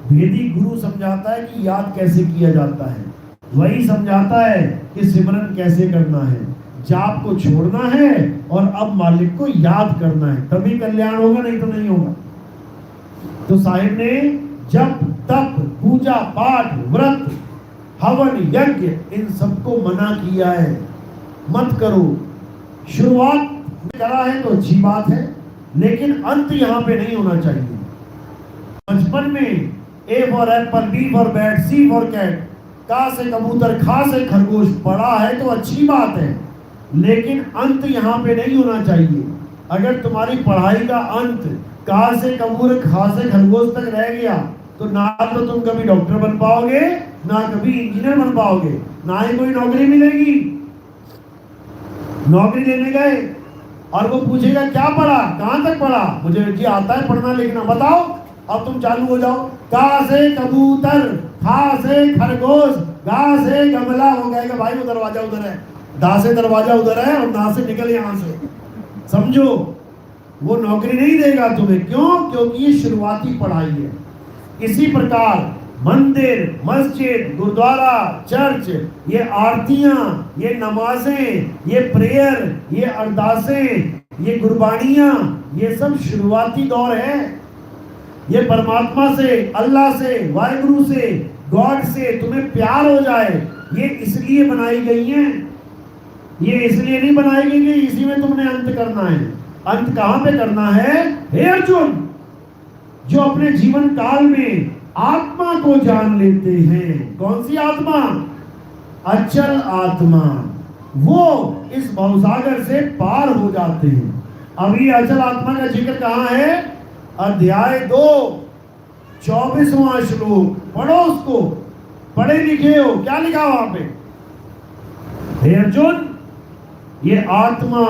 भेदी गुरु समझाता है कि याद कैसे किया जाता है, वही समझाता है कि सिमरन कैसे करना है। जाप को छोड़ना है और अब मालिक को याद करना है, तभी कल्याण होगा, नहीं तो नहीं होगा। तो साहिब ने जप तप पूजा पाठ व्रत हवन यज्ञ इन सबको मना किया है, मत करो। शुरुआत करा है तो अच्छी बात है, लेकिन अंत यहाँ पे नहीं होना चाहिए। बचपन में A for apple, B for bat, C for cat, का से कबूतर, खा से खरगोश पढ़ा है तो अच्छी बात है, लेकिन अंत यहाँ पे नहीं होना चाहिए। अगर तुम्हारी पढ़ाई का अंत का से कबूतर खा से खरगोश तक रह गया तो ना तो तुम कभी डॉक्टर बन पाओगे, ना कभी इंजीनियर बन पाओगे, ना ही कोई नौकरी मिलेगी। नौकरी लेने गए और वो पूछेगा क्या पढ़ा, कहां तक पढ़ा, मुझे जी आता है पढ़ना लिखना, बताओ। अब तुम चालू हो जाओ, का से कबूतर, खा से खरगोश, गा से गमला। हो गएगा भाई वो दरवाजा उधर है, दा से दरवाजा उधर है, और ना से निकल यहां से। समझो, वो नौकरी नहीं देगा तुम्हें। क्यों? क्योंकि ये शुरुआती पढ़ाई है। इसी प्रकार मंदिर, मस्जिद, गुरुद्वारा, चर्च, ये आरतियां, ये नमाजें, ये प्रेयर, ये अरदासें, ये गुरबानियां, ये सब शुरुआती दौर है। ये परमात्मा से, अल्लाह से, वाहिगुरु से, गॉड से तुम्हें प्यार हो जाए, ये इसलिए बनाई गई हैं। ये इसलिए नहीं बनाई गई कि इसी में तुमने अंत करना है। अंत कहां पे करना है? हे अर्जुन, जो अपने जीवन काल में आत्मा को जान लेते हैं। कौन सी आत्मा? अचल आत्मा। वो इस भवसागर से पार हो जाते हैं। अभी अचल आत्मा का जिक्र कहां है? अध्याय 2 24वां श्लोक पढ़ो। उसको पढ़े लिखे हो, क्या लिखा वहां पे? हे अर्जुन, ये आत्मा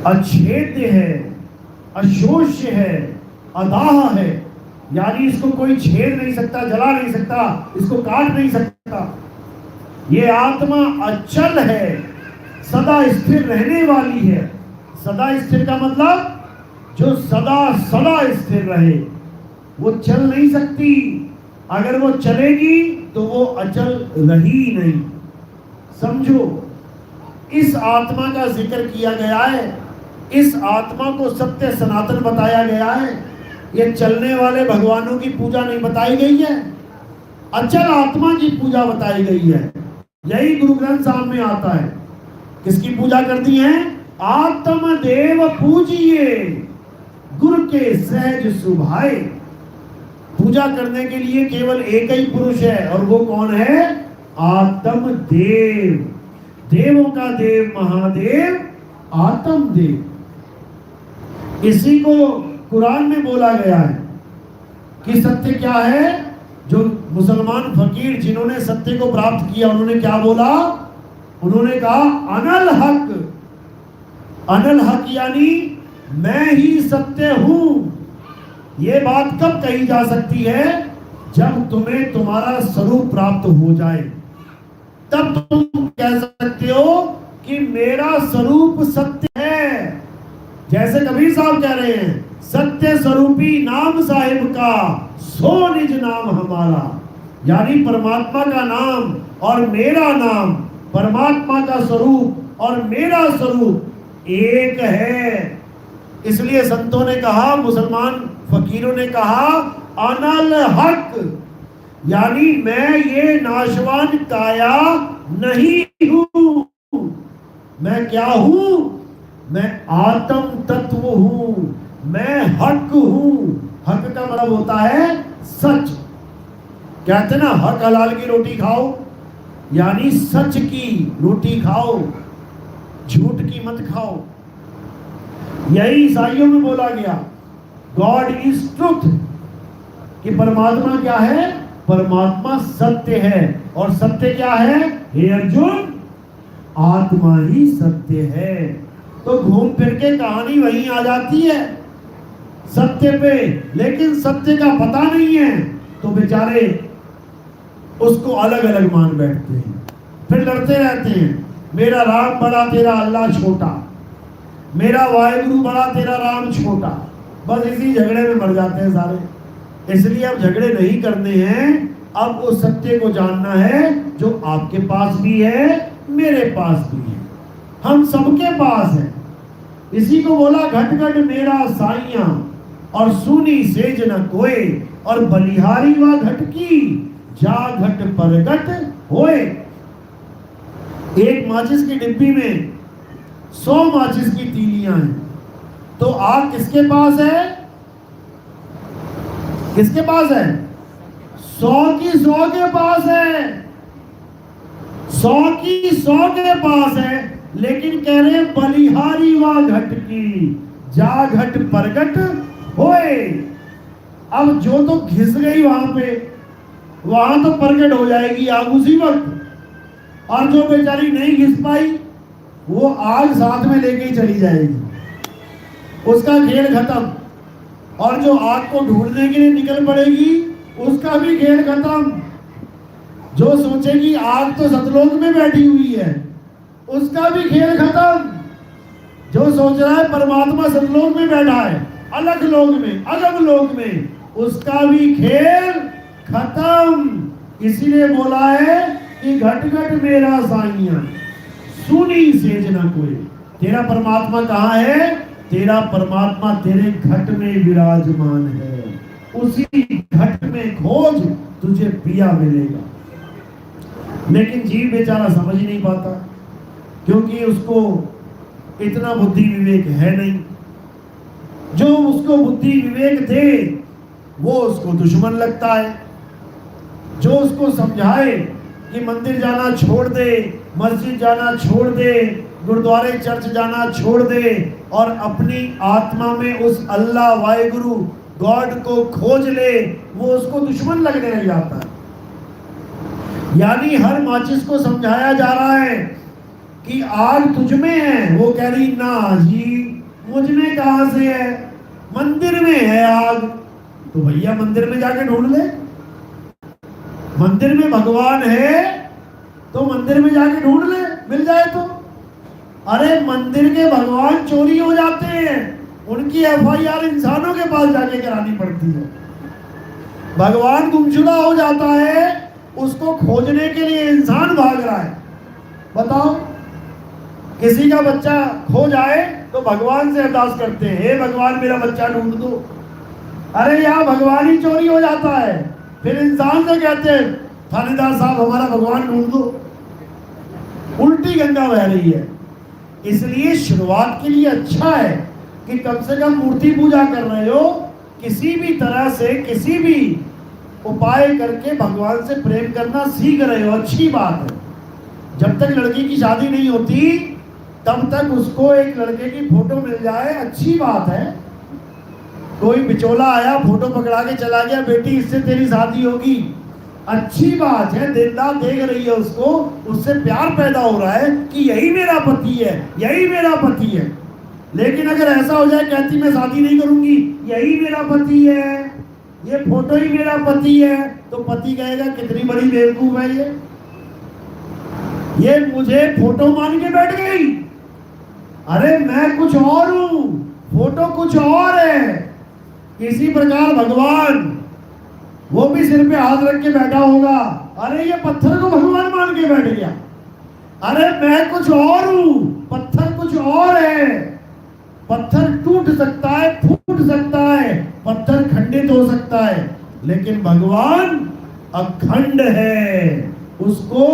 अछेद्य है, अशोष्य है, अदाह है, यानी इसको कोई छेद नहीं सकता, जला नहीं सकता, इसको काट नहीं सकता। ये आत्मा अचल है, सदा स्थिर रहने वाली है। सदा स्थिर का मतलब जो सदा सदा स्थिर रहे, वो चल नहीं सकती। अगर वो चलेगी तो वो अचल रही नहीं। समझो, इस आत्मा का जिक्र किया गया है। इस आत्मा को सत्य सनातन बताया गया है। ये चलने वाले भगवानों की पूजा नहीं बताई गई है, अचल आत्मा की पूजा बताई गई है। यही गुरु ग्रंथ साहब में आता है। किसकी पूजा करती है? आत्मदेव पूजिए, गुरु के सहज सुभाए। पूजा करने के लिए केवल एक ही पुरुष है, और वो कौन है? आत्मदेव। देवों का देव महादेव आत्मदेव। इसी को कुरान में बोला गया है कि सत्य क्या है। जो मुसलमान फकीर जिन्होंने सत्य को प्राप्त किया, उन्होंने क्या बोला? उन्होंने कहा अनल हक। अनल हक यानी मैं ही सत्य हूं। ये बात कब कही जा सकती है? जब तुम्हें तुम्हारा स्वरूप प्राप्त हो जाए, तब तुम कह सकते हो कि मेरा स्वरूप सत्य है। जैसे कबीर साहब कह रहे हैं, सत्य स्वरूपी नाम साहिब का, सो निज नाम हमारा। यानी परमात्मा का नाम और मेरा नाम, परमात्मा का स्वरूप और मेरा स्वरूप एक है। इसलिए संतों ने कहा, मुसलमान फकीरों ने कहा अनल हक, यानी मैं ये नाशवान काया नहीं हूं। मैं क्या हूं? मैं आत्म तत्व हूं, मैं हक हूं। हक का मतलब होता है सच। कहते ना, हक हलाल की रोटी खाओ, यानी सच की रोटी खाओ, झूठ की मत खाओ। यही ईसाइयों में बोला गया, गॉड इज ट्रुथ, कि परमात्मा क्या है? परमात्मा सत्य है। और सत्य क्या है? हे अर्जुन, आत्मा ही सत्य है। तो घूम फिर के कहानी वहीं आ जाती है, सत्य पे। लेकिन सत्य का पता नहीं है तो बेचारे उसको अलग अलग मान बैठते हैं, फिर लड़ते रहते हैं। मेरा राम बड़ा, तेरा अल्लाह छोटा, मेरा वाहिगुरु बड़ा, तेरा राम छोटा। बस इसी झगड़े में मर जाते हैं सारे। इसलिए अब झगड़े नहीं करने हैं, अब वो सत्य को जानना है जो आपके पास भी है, मेरे पास भी है, हम सबके पास है। इसी को बोला घट घट मेरा साइया, और सुनी सेज न कोय, और बलिहारी व घट की, जा घट परगट होए। एक माचिस की डिब्बी में 100 माचिस की तीलियां हैं, तो आग किसके पास है? किसके पास है? 100 की 100 के पास है, 100 की 100 के पास है। लेकिन कह रहे बलिहारी व घट की, जा घट परगट होए। अब जो तो घिस गई वहां पे, वहां तो प्रकट हो जाएगी आग उसी वक्त, और जो बेचारी नहीं घिस पाई वो आग साथ में लेके ही चली जाएगी, उसका खेल खत्म। और जो आग को ढूंढने के लिए निकल पड़ेगी उसका भी खेल खत्म। जो सोचेगी आग तो सतलोक में बैठी हुई है, उसका भी खेल खत्म। जो सोच रहा है परमात्मा सतलोक में बैठा है, अलग लोक में, अगम लोक में, उसका भी खेल खत्म। इसीलिए बोला है कि घट घट मेरा साइया सुनी सेज न कोई। तेरा परमात्मा कहाँ है? तेरा परमात्मा तेरे घट में विराजमान है, उसी घट में खोज, तुझे पिया मिलेगा। लेकिन जीव बेचारा समझ ही नहीं पाता, क्योंकि उसको इतना बुद्धि विवेक है नहीं। जो उसको बुद्धि विवेक दे वो उसको दुश्मन लगता है। जो उसको समझाए कि मंदिर जाना छोड़ दे, मस्जिद जाना छोड़ दे, गुरुद्वारे चर्च जाना छोड़ दे और अपनी आत्मा में उस अल्लाह वाहिगुरु गॉड को खोज ले, वो उसको दुश्मन लगने लग जाता है। यानी हर माचिस को समझाया जा रहा है कि आग तुझ में है, वो कह रही ना जी मुझ में कहां से है, मंदिर में है आग। तो भैया मंदिर में जाके ढूंढ ले, मंदिर में भगवान है तो मंदिर में जाके ढूंढ ले, मिल जाए तो। अरे मंदिर के भगवान चोरी हो जाते हैं, उनकी FIR इंसानों के पास जाके करानी पड़ती है। भगवान गुमशुदा हो जाता है, उसको खोजने के लिए इंसान भाग रहा है। बताओ, किसी का बच्चा खो जाए तो भगवान से अरदास करते हैं, हे भगवान मेरा बच्चा ढूंढ दो। अरे यहाँ भगवान ही चोरी हो जाता है, फिर इंसान से कहते हैं थानेदार साहब हमारा भगवान ढूंढ दो। उल्टी गंगा बह रही है। इसलिए शुरुआत के लिए अच्छा है कि कम से कम मूर्ति पूजा कर रहे हो, किसी भी तरह से किसी भी उपाय करके भगवान से प्रेम करना सीख रहे हो, अच्छी बात है। जब तक लड़की की शादी नहीं होती तब तक उसको एक लड़के की फोटो मिल जाए, अच्छी बात है। कोई बिचौला आया फोटो पकड़ा के चला गया, बेटी इससे तेरी शादी होगी, अच्छी बात है। दिन रात देख रही है उसको, उससे प्यार पैदा हो रहा है कि यही मेरा पति है, यही मेरा पति है। लेकिन अगर ऐसा हो जाए कहती मैं शादी नहीं करूंगी, यही मेरा पति है, ये फोटो ही मेरा पति है, तो पति कहेगा कितनी बड़ी बेवकूफ है ये मुझे फोटो मान के बैठ गई। अरे मैं कुछ और हूं, फोटो कुछ और है। इसी प्रकार भगवान, वो भी सिर पे हाथ रख के बैठा होगा, अरे ये पत्थर को भगवान मान के बैठ गया। अरे मैं कुछ और हूं, पत्थर कुछ और है। पत्थर टूट सकता है, फूट सकता है, पत्थर खंडित हो सकता है, लेकिन भगवान अखंड है, उसको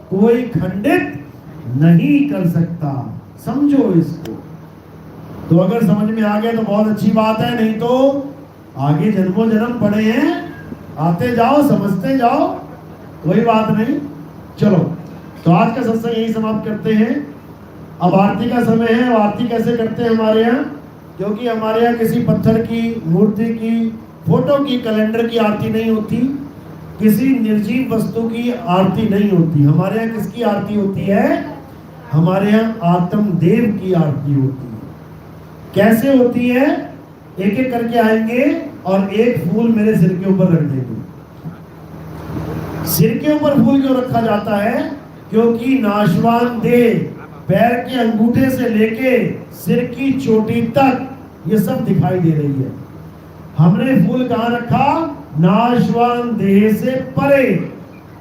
कोई खंडित नहीं कर सकता। समझो इसको। तो अगर समझ में आ गया तो बहुत अच्छी बात है, नहीं तो आगे जन्मों जन्म पड़े हैं, आते जाओ समझते जाओ, कोई बात नहीं। चलो, तो आज का सत्संग यही समाप्त करते हैं। अब आरती का समय है। आरती कैसे करते हैं हमारे यहाँ? क्योंकि हमारे यहाँ किसी पत्थर की, मूर्ति की, फोटो की, कैलेंडर की आरती नहीं होती, किसी निर्जीव वस्तु की आरती नहीं होती। हमारे यहाँ किसकी आरती होती है? हमारे यहाँ आत्मदेव की आरती होती है। कैसे होती है? एक एक करके आएंगे और एक फूल मेरे सिर के ऊपर रख देंगे। सिर के ऊपर फूल क्यों रखा जाता है? क्योंकि नाशवान देह पैर के अंगूठे से लेके सिर की चोटी तक ये सब दिखाई दे रही है। हमने फूल कहाँ रखा? नाशवान देह से परे।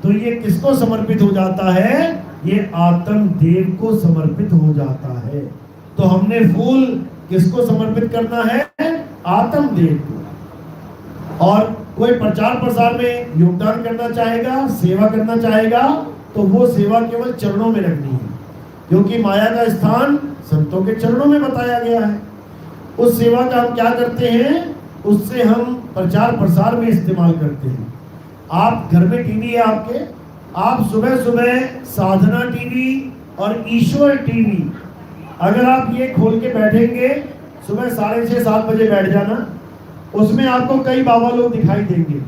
तो ये किसको समर्पित हो जाता है? ये आत्म देव को समर्पित हो जाता है। तो हमने फूल किसको समर्पित करना है? आत्म देव को। और कोई प्रचार प्रसार में योगदान करना चाहेगा, सेवा करना चाहेगा, तो वो सेवा केवल चरणों में रखनी है, क्योंकि माया का स्थान संतों के चरणों में बताया गया है। उस सेवा का हम क्या करते हैं? उससे हम प्रचार प्रसार में इस्तेमाल करते हैं। आप घर में टीवी है आपके, आप सुबह सुबह साधना टीवी और ईश्वर टीवी, अगर आप ये खोल के बैठेंगे, सुबह 6:30-7 बजे बैठ जाना, उसमें आपको कई बाबा लोग दिखाई देंगे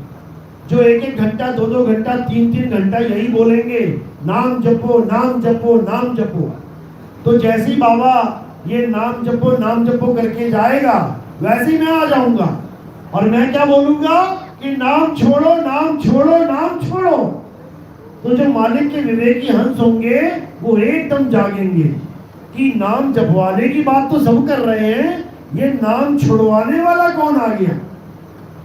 जो 1-1 घंटा, 2-2 घंटा, 3-3 घंटा यही बोलेंगे, नाम जपो, नाम जपो, नाम जपो। तो जैसी बाबा ये नाम जपो करके जाएगा, वैसे ही मैं आ जाऊंगा और मैं क्या बोलूंगा कि नाम छोड़ो, नाम छोड़ो, नाम छोड़ो। तो जो मालिक के विवेकी हंस होंगे वो एकदम जागेंगे कि नाम जपवाने की बात तो सब कर रहे हैं, ये नाम छुड़वाने वाला कौन आ गया?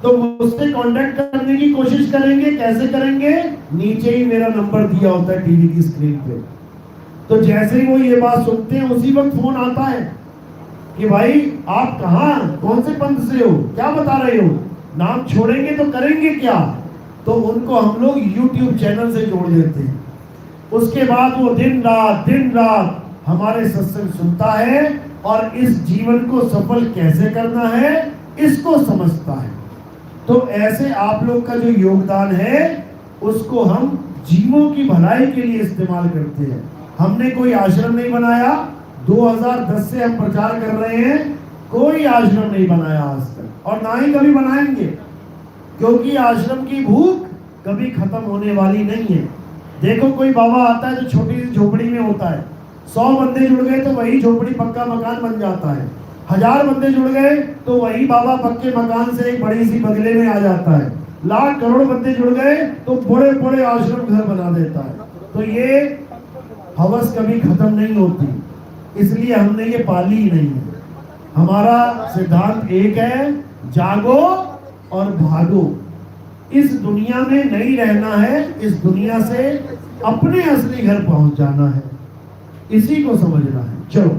तो उससे कांटेक्ट करने की कोशिश करेंगे। कैसे करेंगे? नीचे ही मेरा नंबर दिया होता है टीवी की स्क्रीन पे। तो जैसे ही वो ये बात सुनते हैं उसी वक्त फोन आता है कि भाई आप कहाँ, कौन से पंथ से हो, क्या बता रहे हो, नाम छोड़ेंगे तो करेंगे क्या? तो उनको हम लोग YouTube चैनल से जोड़ देते हैं। उसके बाद वो दिन रात हमारे सत्संग सुनता है और इस जीवन को सफल कैसे करना है इसको समझता है। तो ऐसे आप लोग का जो योगदान है उसको हम जीवों की भलाई के लिए इस्तेमाल करते हैं। हमने कोई आश्रम नहीं बनाया, 2010 से हम प्रचार कर रहे हैं, कोई आश्रम नहीं बनाया आज तक और ना ही कभी बनाएंगे, क्योंकि आश्रम की भूख कभी खत्म होने वाली नहीं है। देखो कोई बाबा आता है जो छोटी सी झोपड़ी में होता है, 100 बंदे जुड़ गए तो वही झोपड़ी पक्का मकान बन जाता है, 1000 बंदे जुड़ गए तो वही बाबा पक्के मकान से एक बड़ी सी बंगले में आ जाता है, लाख करोड़ बंदे जुड़ गए तो बड़े बड़े आश्रम घर बना देता है। तो ये हवस कभी खत्म नहीं होती, इसलिए हमने ये पाली ही नहीं है। हमारा सिद्धांत एक है, जागो और भागो। इस दुनिया में नहीं रहना है, इस दुनिया से अपने असली घर पहुंच जाना है, इसी को समझना है। चलो।